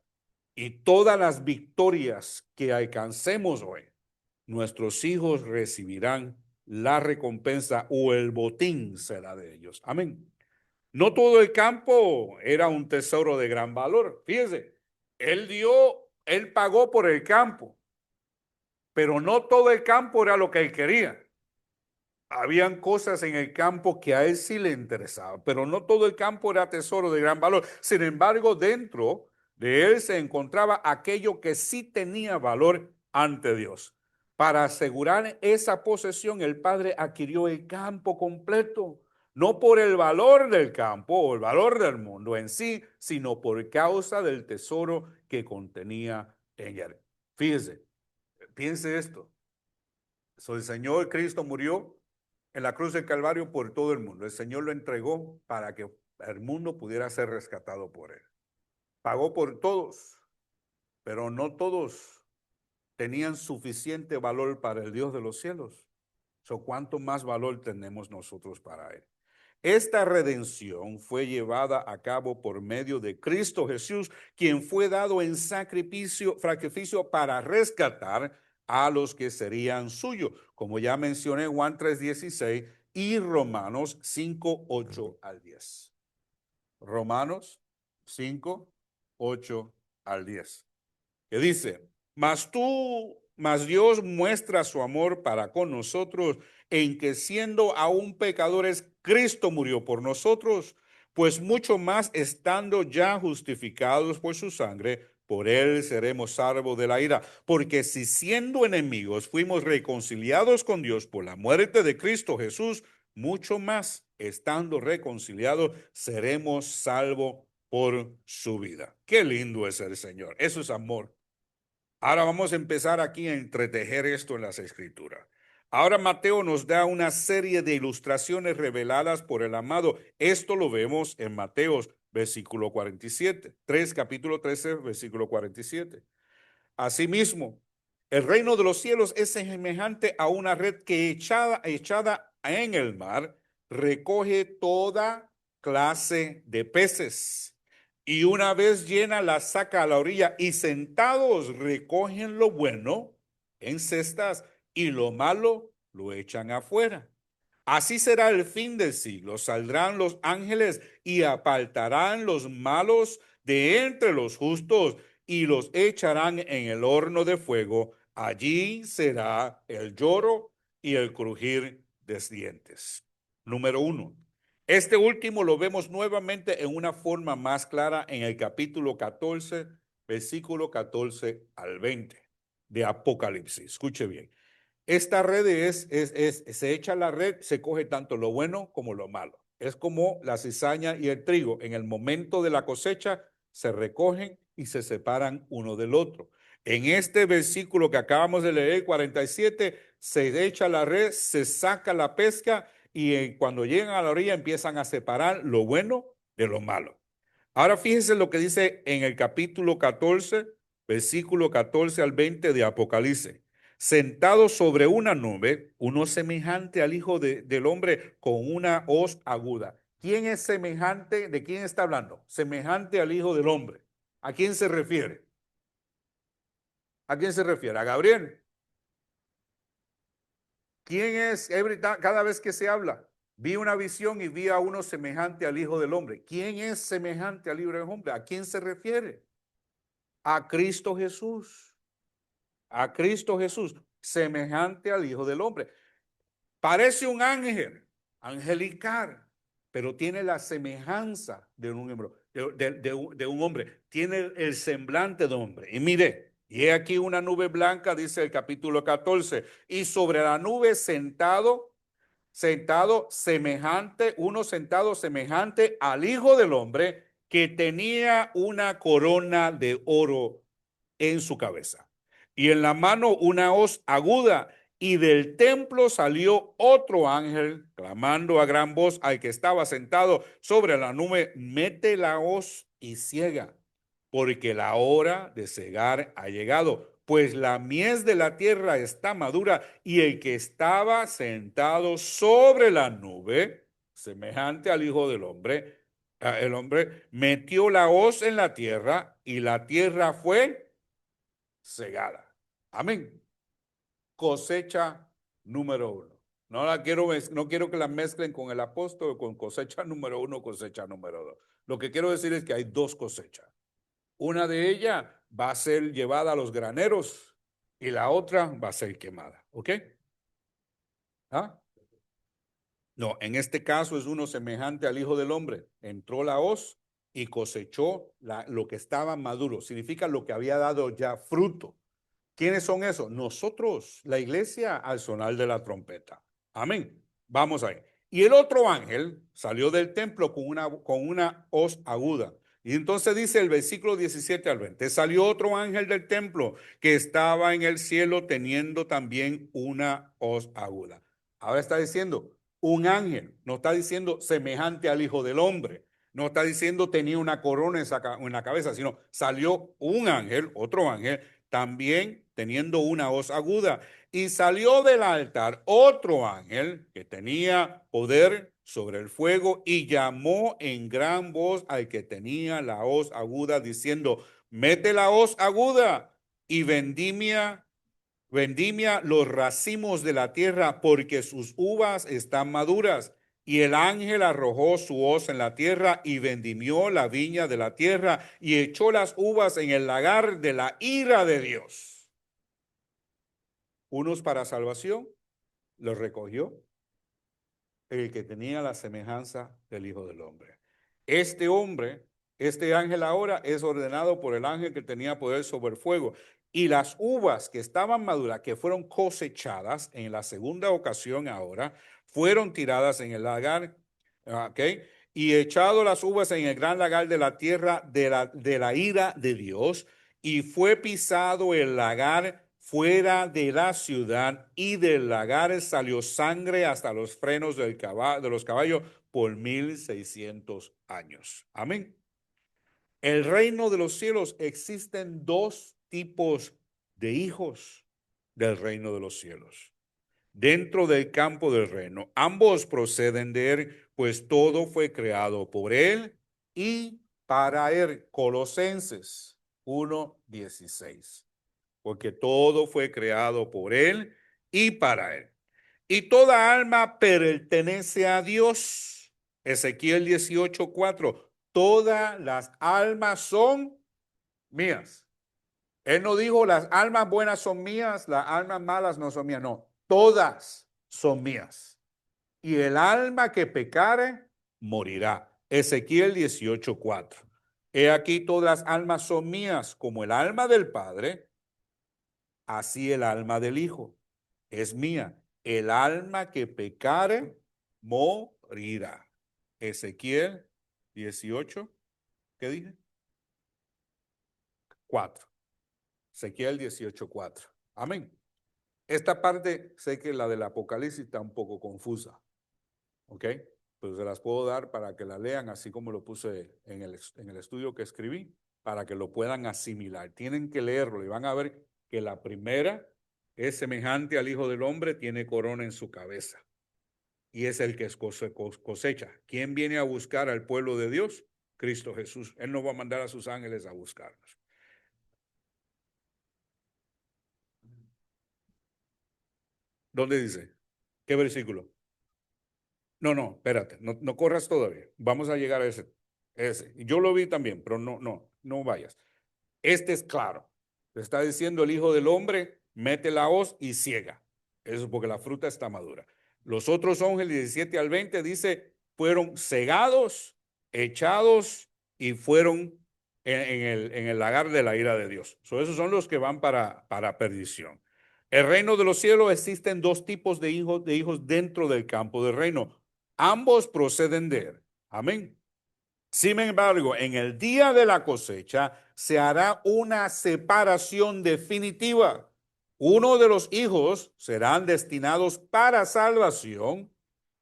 Y todas las victorias que alcancemos hoy, nuestros hijos recibirán la recompensa o el botín será de ellos. Amén. No todo el campo era un tesoro de gran valor. Fíjense, él pagó por el campo, pero no todo el campo era lo que él quería. Habían cosas en el campo que a él sí le interesaban, pero no todo el campo era tesoro de gran valor. Sin embargo, dentro de él se encontraba aquello que sí tenía valor ante Dios. Para asegurar esa posesión, el padre adquirió el campo completo, no por el valor del campo o el valor del mundo en sí, sino por causa del tesoro que contenía en él. Fíjese, piense esto. El Señor Cristo murió en la cruz del Calvario por todo el mundo. El Señor lo entregó para que el mundo pudiera ser rescatado por él. Pagó por todos, pero no todos tenían suficiente valor para el Dios de los cielos. ¿Cuánto más valor tenemos nosotros para él? Esta redención fue llevada a cabo por medio de Cristo Jesús, quien fue dado en sacrificio para rescatar a los que serían suyos, como ya mencioné, Juan 3:16 y Romanos 5:8 al 10. Romanos 5, 8 al 10, que dice, mas Dios muestra su amor para con nosotros en que siendo aún pecadores, Cristo murió por nosotros, pues mucho más estando ya justificados por su sangre, por él seremos salvos de la ira. Porque si siendo enemigos fuimos reconciliados con Dios por la muerte de Cristo Jesús, mucho más estando reconciliados seremos salvos por su vida. Qué lindo es el Señor. Eso es amor. Ahora vamos a empezar aquí a entretejer esto en las escrituras. Ahora Mateo nos da una serie de ilustraciones reveladas por el amado. Esto lo vemos en Mateos, versículo 47, 3, capítulo 13, versículo 47. Asimismo, el reino de los cielos es semejante a una red que echada en el mar recoge toda clase de peces. Y una vez llena la saca a la orilla y sentados recogen lo bueno en cestas y lo malo lo echan afuera. Así será el fin del siglo. Saldrán los ángeles y apartarán los malos de entre los justos y los echarán en el horno de fuego. Allí será el lloro y el crujir de dientes. Número 1. Este último lo vemos nuevamente en una forma más clara en el capítulo 14, versículo 14 al 20 de Apocalipsis. Escuche bien. Esta red se echa la red, se coge tanto lo bueno como lo malo. Es como la cizaña y el trigo. En el momento de la cosecha se recogen y se separan uno del otro. En este versículo que acabamos de leer, 47, se echa la red, se saca la pesca y cuando llegan a la orilla empiezan a separar lo bueno de lo malo. Ahora fíjense lo que dice en el capítulo 14, versículo 14 al 20 de Apocalipsis. Sentado sobre una nube, uno semejante al Hijo del Hombre con una hoz aguda. ¿Quién es semejante? ¿De quién está hablando? Semejante al Hijo del Hombre. ¿A quién se refiere? ¿A quién se refiere? ¿A Gabriel? ¿Quién es? Cada vez que se habla, vi una visión y vi a uno semejante al Hijo del Hombre. ¿Quién es semejante al Hijo del Hombre? ¿A quién se refiere? A Cristo Jesús. A Cristo Jesús, semejante al Hijo del Hombre. Parece un ángel, angelical, pero tiene la semejanza de un hombre, de un hombre. Tiene el semblante de hombre. Y mire, y he aquí una nube blanca, dice el capítulo 14, y sobre la nube sentado semejante al Hijo del Hombre, que tenía una corona de oro en su cabeza y en la mano una hoz aguda. Y del templo salió otro ángel, clamando a gran voz al que estaba sentado sobre la nube: mete la hoz y ciega, porque la hora de cegar ha llegado, pues la mies de la tierra está madura. Y el que estaba sentado sobre la nube, semejante al Hijo del Hombre, el hombre metió la hoz en la tierra y la tierra fue cegada. Amén. Cosecha número 1. No quiero que la mezclen con el apóstol, con cosecha número 1, cosecha número 2. Lo que quiero decir es que hay dos cosechas. Una de ellas va a ser llevada a los graneros y la otra va a ser quemada. ¿Ok? ¿Ah? No, en este caso es uno semejante al Hijo del Hombre. Entró la hoz y cosechó lo que estaba maduro. Significa lo que había dado ya fruto. ¿Quiénes son esos? Nosotros, la iglesia, al sonar de la trompeta. Amén. Vamos ahí. Y el otro ángel salió del templo con una hoz aguda. Y entonces dice el versículo 17 al 20, salió otro ángel del templo que estaba en el cielo teniendo también una hoz aguda. Ahora está diciendo un ángel, no está diciendo semejante al Hijo del Hombre, no está diciendo tenía una corona en la cabeza, sino salió un ángel, otro ángel, también teniendo una hoz aguda. Y salió del altar otro ángel que tenía poder sobre el fuego y llamó en gran voz al que tenía la hoz aguda, diciendo: mete la hoz aguda y vendimia los racimos de la tierra, porque sus uvas están maduras. Y el ángel arrojó su hoz en la tierra y vendimió la viña de la tierra y echó las uvas en el lagar de la ira de Dios. Unos para salvación, los recogió el que tenía la semejanza del Hijo del Hombre. Este hombre, este ángel ahora es ordenado por el ángel que tenía poder sobre el fuego. Y las uvas que estaban maduras, que fueron cosechadas en la segunda ocasión ahora, fueron tiradas en el lagar, ¿ok? Y echado las uvas en el gran lagar de la tierra de la ira de Dios, y fue pisado el lagar fuera de la ciudad, y del lagar salió sangre hasta los frenos de los caballos por 1600 años. Amén. El reino de los cielos, existen dos tipos de hijos del reino de los cielos. Dentro del campo del reino, ambos proceden de él, pues todo fue creado por él y para él. Colosenses 1:16. Porque todo fue creado por él y para él. Y toda alma pertenece a Dios. Ezequiel 18:4. Todas las almas son mías. Él no dijo las almas buenas son mías, las almas malas no son mías. No, todas son mías. Y el alma que pecare, morirá. Ezequiel 18:4. He aquí todas las almas son mías, como el alma del Padre, así el alma del Hijo es mía. El alma que pecare, morirá. Ezequiel 18, ¿qué dije? 4. Ezequiel 18:4. Amén. Esta parte sé que la del Apocalipsis está un poco confusa, ¿ok? Pero se las puedo dar para que la lean, así como lo puse en el estudio que escribí, para que lo puedan asimilar. Tienen que leerlo y van a ver que la primera es semejante al Hijo del Hombre, tiene corona en su cabeza y es el que cosecha. ¿Quién viene a buscar al pueblo de Dios? Cristo Jesús. Él no va a mandar a sus ángeles a buscarnos. ¿Dónde dice? ¿Qué versículo? No, espérate, no corras todavía. Vamos a llegar a ese. Yo lo vi también, pero no vayas. Este es claro. Le está diciendo el Hijo del Hombre, mete la hoz y ciega. Eso es porque la fruta está madura. Los otros ángeles, 17 al 20, dice, fueron cegados, echados y fueron en el lagar de la ira de Dios. Esos son los que van para perdición. El reino de los cielos, existen dos tipos de hijos dentro del campo del reino. Ambos proceden de él. Amén. Sin embargo, en el día de la cosecha se hará una separación definitiva. Uno de los hijos serán destinados para salvación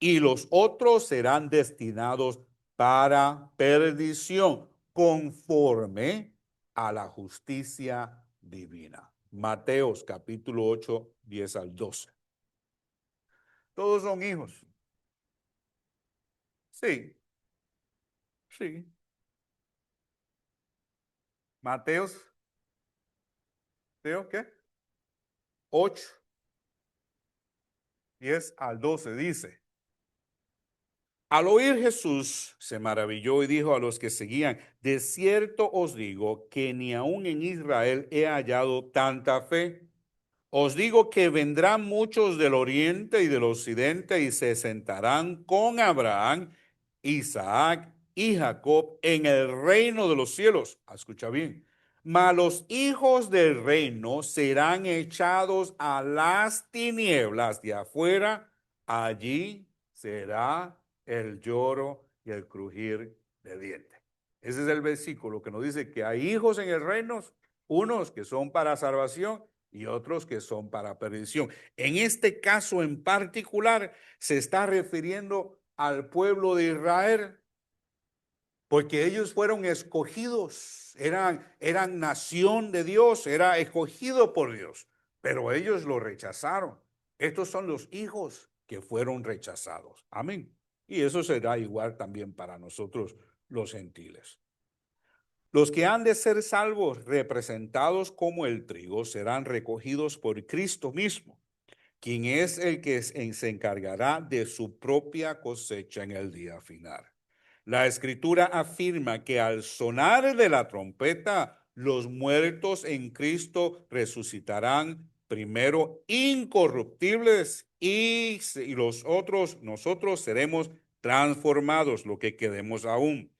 y los otros serán destinados para perdición, conforme a la justicia divina. Mateos capítulo 8, 10 al 12. Todos son hijos. Sí, sí. Mateos, ¿Teo qué? 8, 10 al 12 dice: al oír Jesús se maravilló y dijo a los que seguían: de cierto os digo que ni aun en Israel he hallado tanta fe. Os digo que vendrán muchos del oriente y del occidente y se sentarán con Abraham, Isaac y Jacob en el reino de los cielos. Escucha bien. Mas los hijos del reino serán echados a las tinieblas de afuera. Allí será el lloro y el crujir de dientes. Ese es el versículo que nos dice que hay hijos en el reino, unos que son para salvación y otros que son para perdición. En este caso en particular se está refiriendo al pueblo de Israel, porque ellos fueron escogidos, eran nación de Dios, era escogido por Dios, pero ellos lo rechazaron. Estos son los hijos que fueron rechazados. Amén. Y eso será igual también para nosotros los gentiles. Los que han de ser salvos, representados como el trigo, serán recogidos por Cristo mismo. quien es el que se encargará de su propia cosecha en el día final. La escritura afirma que al sonar de la trompeta, los muertos en Cristo resucitarán primero incorruptibles y los otros, nosotros seremos transformados, lo que quedemos aún.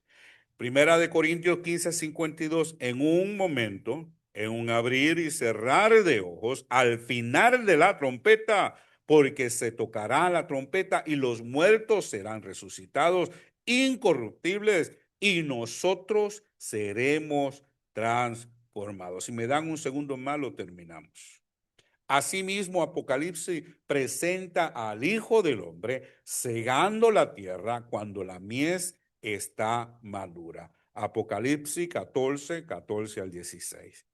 Primera de Corintios 15:52, en un momento, en un abrir y cerrar de ojos, al final de la trompeta, porque se tocará la trompeta y los muertos serán resucitados incorruptibles y nosotros seremos transformados. Si me dan un segundo más, lo terminamos. Asimismo, Apocalipsis presenta al Hijo del Hombre segando la tierra cuando la mies está madura. Apocalipsis 14:14 al 16.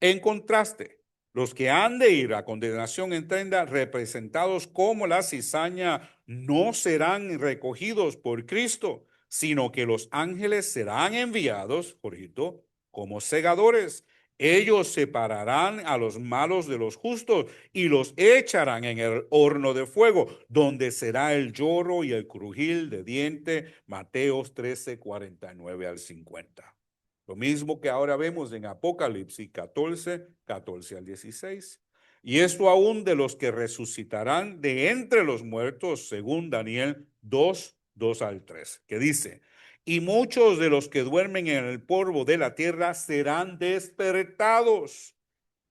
En contraste, los que han de ir a condenación eterna, representados como la cizaña, no serán recogidos por Cristo, sino que los ángeles serán enviados, Jorito, como segadores. Ellos separarán a los malos de los justos y los echarán en el horno de fuego, donde será el lloro y el crujir de dientes. Mateos 13:49 al 50. Lo mismo que ahora vemos en Apocalipsis 14:14 al 16. Y esto aún de los que resucitarán de entre los muertos, según Daniel 2:2 al 3, que dice: y muchos de los que duermen en el polvo de la tierra serán despertados,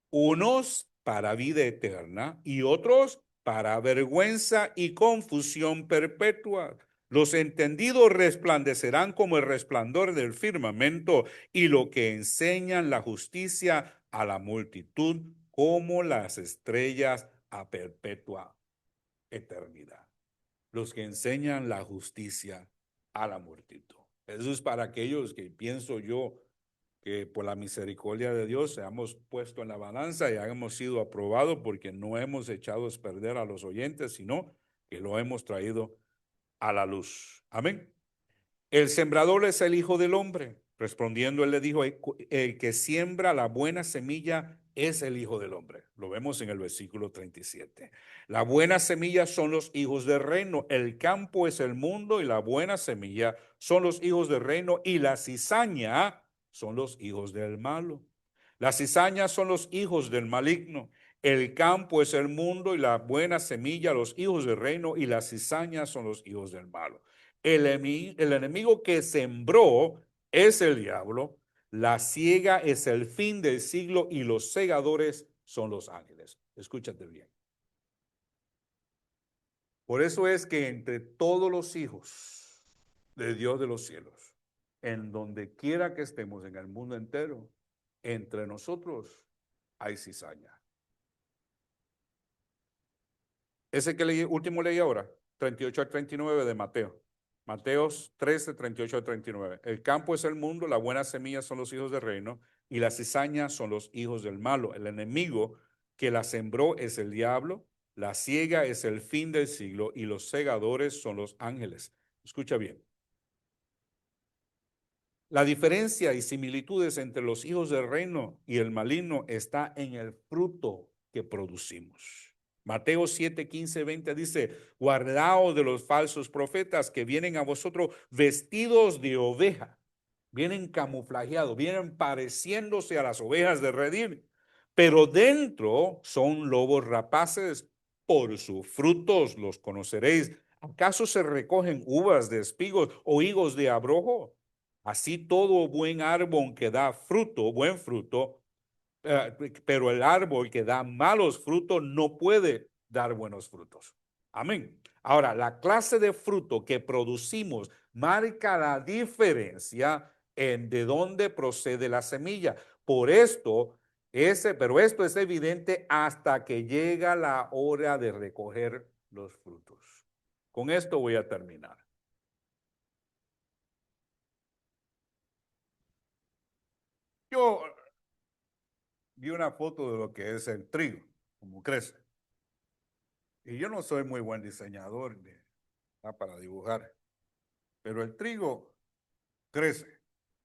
unos para vida eterna y otros para vergüenza y confusión perpetua. Los entendidos resplandecerán como el resplandor del firmamento, y lo que enseñan la justicia a la multitud como las estrellas a perpetua eternidad. Los que enseñan la justicia a la multitud. Eso es para aquellos que pienso yo que por la misericordia de Dios seamos puestos en la balanza y hayamos sido aprobados, porque no hemos echado a perder a los oyentes, sino que lo hemos traído a la luz. Amén. El sembrador es el Hijo del Hombre. Respondiendo, él le dijo: el que siembra la buena semilla es el Hijo del Hombre. Lo vemos en el versículo 37. La buena semilla son los hijos del reino. El campo es el mundo y la buena semilla son los hijos del reino, y la cizaña son los hijos del malo. La cizaña son los hijos del maligno. El campo es el mundo y la buena semilla los hijos del reino, y la cizaña son los hijos del malo. El enemigo que sembró es el diablo, la siega es el fin del siglo y los segadores son los ángeles. Escúchate bien. Por eso es que entre todos los hijos de Dios de los cielos, en donde quiera que estemos en el mundo entero, entre nosotros hay cizaña. Ese que leí, último leí ahora, 38 al 39 de Mateo. Mateos 13:38 al 39. El campo es el mundo, la buena semilla son los hijos del reino, y la cizaña son los hijos del malo. El enemigo que la sembró es el diablo, la siega es el fin del siglo, y los segadores son los ángeles. Escucha bien. La diferencia y similitudes entre los hijos del reino y el maligno está en el fruto que producimos. Mateo 7:15-20 dice: guardaos de los falsos profetas que vienen a vosotros vestidos de oveja, vienen camuflajeados, vienen pareciéndose a las ovejas de redil, pero dentro son lobos rapaces. Por sus frutos los conoceréis. ¿Acaso se recogen uvas de espigos o higos de abrojo? Así todo buen árbol que da fruto, buen fruto, pero el árbol que da malos frutos no puede dar buenos frutos. Amén. Ahora, la clase de fruto que producimos marca la diferencia en de dónde procede la semilla. Por esto, pero esto es evidente hasta que llega la hora de recoger los frutos. Con esto voy a terminar. Yo vi una foto de lo que es el trigo, como crece. Y yo no soy muy buen diseñador para dibujar, pero el trigo crece.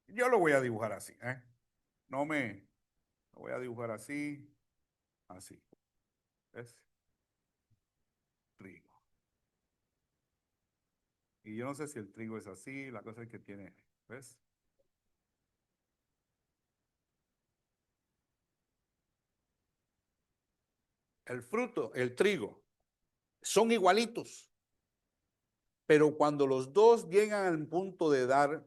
Yo lo voy a dibujar así, ¿eh? No me, lo voy a dibujar así, así. ¿Ves? trigo. Y yo no sé si el trigo es así, la cosa es que tiene, ¿ves? El fruto, el trigo, son igualitos, pero cuando los dos llegan al punto de dar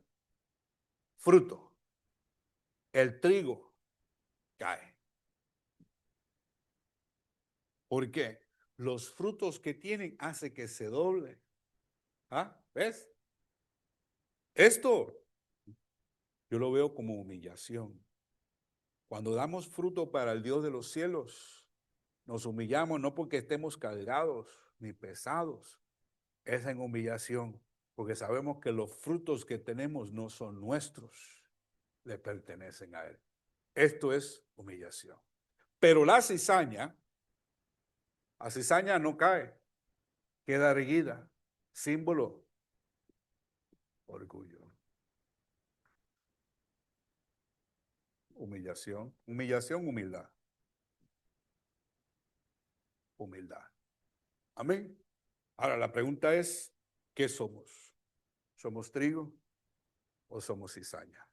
fruto, el trigo cae. ¿Por qué? Los frutos que tienen hace que se doble. ¿Ah? ¿Ves? Esto yo lo veo como humillación. Cuando damos fruto para el Dios de los cielos, nos humillamos no porque estemos cargados ni pesados, es en humillación, porque sabemos que los frutos que tenemos no son nuestros, le pertenecen a Él. Esto es humillación. Pero la cizaña no cae, queda erguida, símbolo, orgullo, humillación, humillación, humildad, humildad. Amén. Ahora la pregunta es, ¿qué somos? ¿Somos trigo o somos cizaña?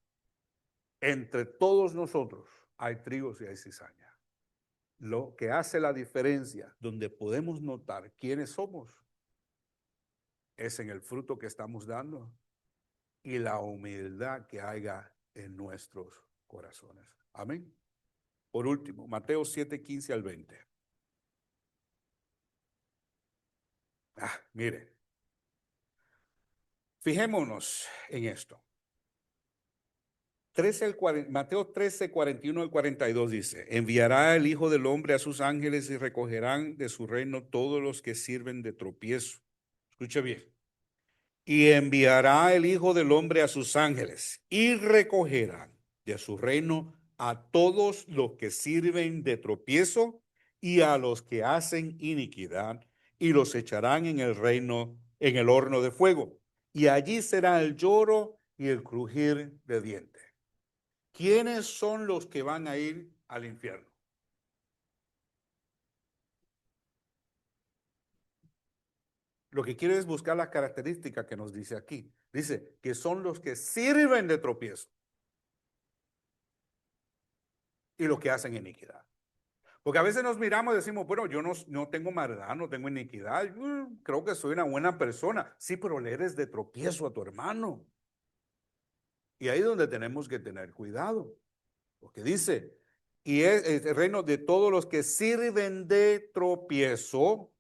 Entre todos nosotros hay trigos y hay cizaña. Lo que hace la diferencia, donde podemos notar quiénes somos, es en el fruto que estamos dando y la humildad que haya en nuestros corazones. Amén. Por último, Mateo 7, 15 al 20. Mire, fijémonos en esto. Mateo 13, 41 al 42 dice, enviará el Hijo del Hombre a sus ángeles y recogerán de su reino todos los que sirven de tropiezo. Escuche bien. Y enviará el Hijo del Hombre a sus ángeles y recogerán de su reino a todos los que sirven de tropiezo y a los que hacen iniquidad y los echarán en el reino, en el horno de fuego. Y allí será el lloro y el crujir de dientes. ¿Quiénes son los que van a ir al infierno? Lo que quiere es buscar la característica que nos dice aquí. Dice que son los que sirven de tropiezo y los que hacen iniquidad. Porque a veces nos miramos y decimos, bueno, yo no tengo maldad, no tengo iniquidad, creo que soy una buena persona. Sí, pero le eres de tropiezo a tu hermano. Y ahí es donde tenemos que tener cuidado. Porque dice, y es el reino de todos los que sirven de tropiezo,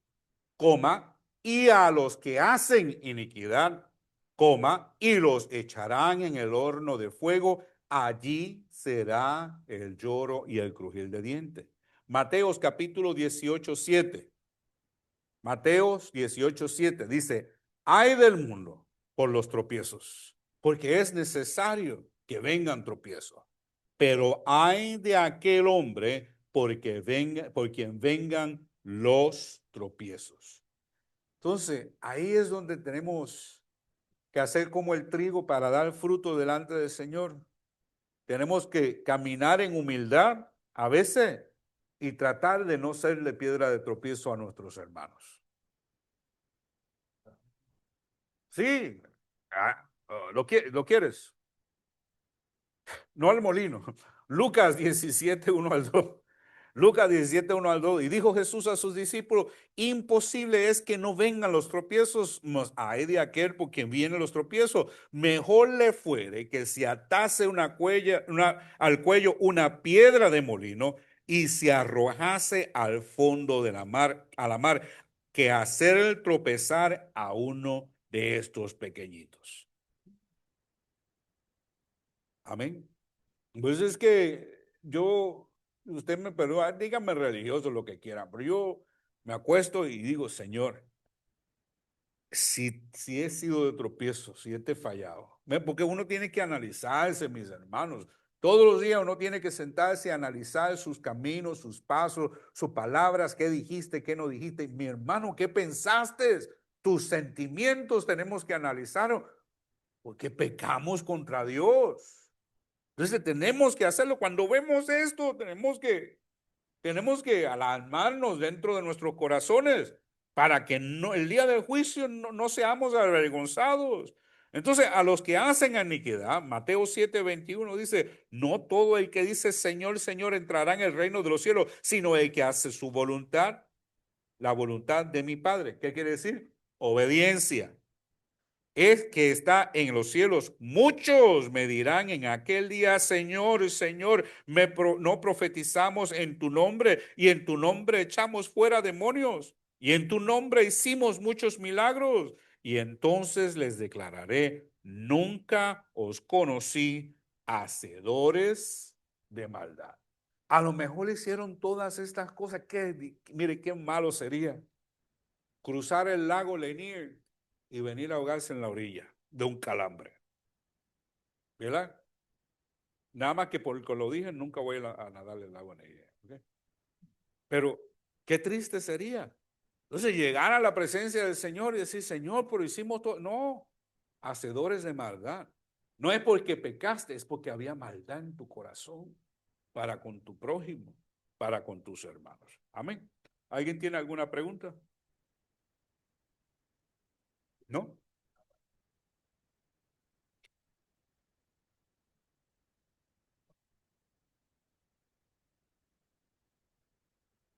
coma, y a los que hacen iniquidad, coma, y los echarán en el horno de fuego, allí será el lloro y el crujir de dientes. Mateos capítulo 18, 7. Mateos 18, 7 dice, ay del mundo por los tropiezos, porque es necesario que vengan tropiezos, pero ay de aquel hombre por quien vengan los tropiezos. Entonces, ahí es donde tenemos que hacer como el trigo para dar fruto delante del Señor. Tenemos que caminar en humildad a veces y tratar de no serle piedra de tropiezo a nuestros hermanos. Sí, ¿lo quieres? No al molino. Lucas 17, 1 al 2. Lucas 17, 1 al 2. Y dijo Jesús a sus discípulos, imposible es que no vengan los tropiezos, mas hay de aquel por quien vienen los tropiezos. Mejor le fuere que se atase al cuello una piedra de molino y se arrojase al fondo de la mar, a la mar, que hacer tropezar a uno de estos pequeñitos. Amén. Pues es que usted me perdona, dígame religioso lo que quiera, pero yo me acuesto y digo, Señor, si he sido de tropiezo, si he fallado, porque uno tiene que analizarse, mis hermanos. Todos los días uno tiene que sentarse y analizar sus caminos, sus pasos, sus palabras, qué dijiste, qué no dijiste. Mi hermano, ¿qué pensaste? Tus sentimientos tenemos que analizar porque pecamos contra Dios. Entonces tenemos que hacerlo. Cuando vemos esto, tenemos que alarmarnos dentro de nuestros corazones. para que no, el día del juicio no seamos avergonzados. Entonces, a los que hacen iniquidad, Mateo 7:21 dice, no todo el que dice Señor, Señor entrará en el reino de los cielos, sino el que hace su voluntad, la voluntad de mi Padre. ¿Qué quiere decir? Obediencia. Es que está en los cielos. Muchos me dirán en aquel día, Señor, Señor, no profetizamos en tu nombre y en tu nombre echamos fuera demonios y en tu nombre hicimos muchos milagros. Y entonces les declararé, nunca os conocí, hacedores de maldad. A lo mejor hicieron todas estas cosas. Mire, qué malo sería cruzar el lago Lanier y venir a ahogarse en la orilla de un calambre, ¿verdad? Nada más que porque lo dije, nunca voy a nadar el lago Lanier, ¿okay? Pero qué triste sería. Entonces llegar a la presencia del Señor y decir, Señor, pero hicimos todo. No, hacedores de maldad. No es porque pecaste, es porque había maldad en tu corazón para con tu prójimo, para con tus hermanos. Amén. ¿Alguien tiene alguna pregunta? ¿No?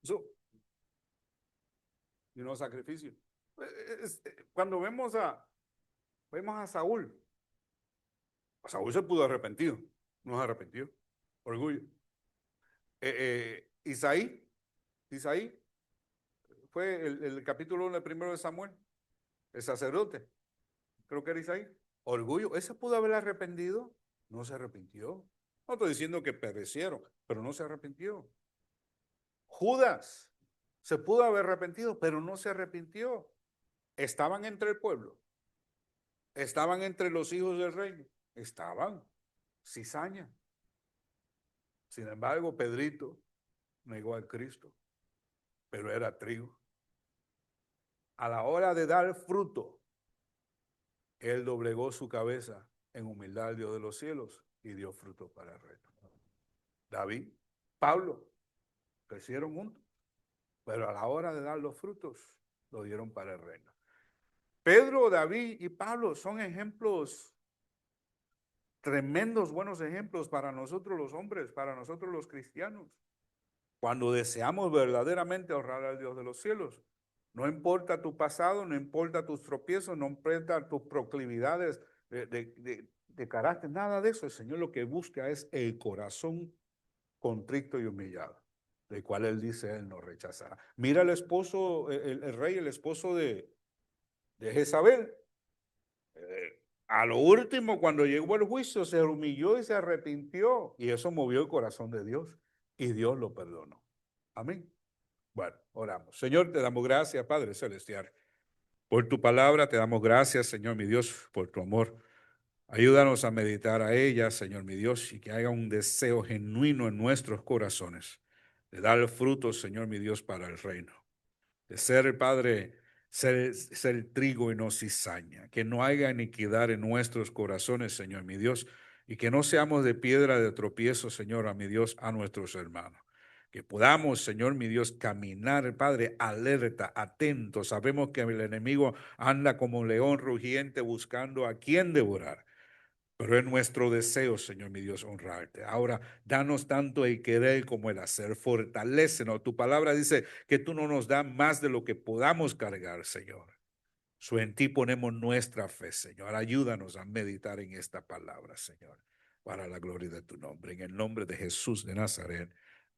Eso, y no sacrificio. Cuando vemos a Saúl se pudo arrepentido, no se arrepintió. Orgullo. Isaí fue el capítulo 1 del primero de Samuel, el sacerdote, creo que era Isaí. Orgullo, ese pudo haber arrepentido, no se arrepintió. No estoy diciendo que perecieron, pero no se arrepintió. Judas se pudo haber arrepentido, pero no se arrepintió. Estaban entre el pueblo, estaban entre los hijos del reino, estaban cizaña. Sin embargo, Pedrito negó al Cristo, pero era trigo. A la hora de dar fruto, él doblegó su cabeza en humildad al Dios de los cielos y dio fruto para el reino. David, Pablo, crecieron juntos, pero a la hora de dar los frutos, lo dieron para el reino. Pedro, David y Pablo son ejemplos, tremendos buenos ejemplos para nosotros los hombres, para nosotros los cristianos. Cuando deseamos verdaderamente honrar al Dios de los cielos, no importa tu pasado, no importa tus tropiezos, no importa tus proclividades de carácter, nada de eso. El Señor lo que busca es el corazón contrito y humillado, del cual Él dice, Él no rechazará. Mira el esposo, el rey, el esposo de Jezabel. A lo último, cuando llegó el juicio, se humilló y se arrepintió. Y eso movió el corazón de Dios. Y Dios lo perdonó. Amén. Bueno, oramos. Señor, te damos gracias, Padre Celestial, por tu palabra. Te damos gracias, Señor, mi Dios, por tu amor. Ayúdanos a meditar a ella, Señor, mi Dios, y que haya un deseo genuino en nuestros corazones de dar fruto, Señor, mi Dios, para el reino. De ser, Padre, ser trigo y no cizaña. Que no haya iniquidad en nuestros corazones, Señor, mi Dios, y que no seamos de piedra de tropiezo, Señor, a mi Dios, a nuestros hermanos. Que podamos, Señor, mi Dios, caminar, Padre, alerta, atentos. Sabemos que el enemigo anda como un león rugiente buscando a quien devorar. Pero es nuestro deseo, Señor, mi Dios, honrarte. Ahora, danos tanto el querer como el hacer. Fortalécenos. Tu palabra dice que tú no nos das más de lo que podamos cargar, Señor. En ti ponemos nuestra fe, Señor. Ayúdanos a meditar en esta palabra, Señor, para la gloria de tu nombre. En el nombre de Jesús de Nazaret.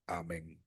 Amén.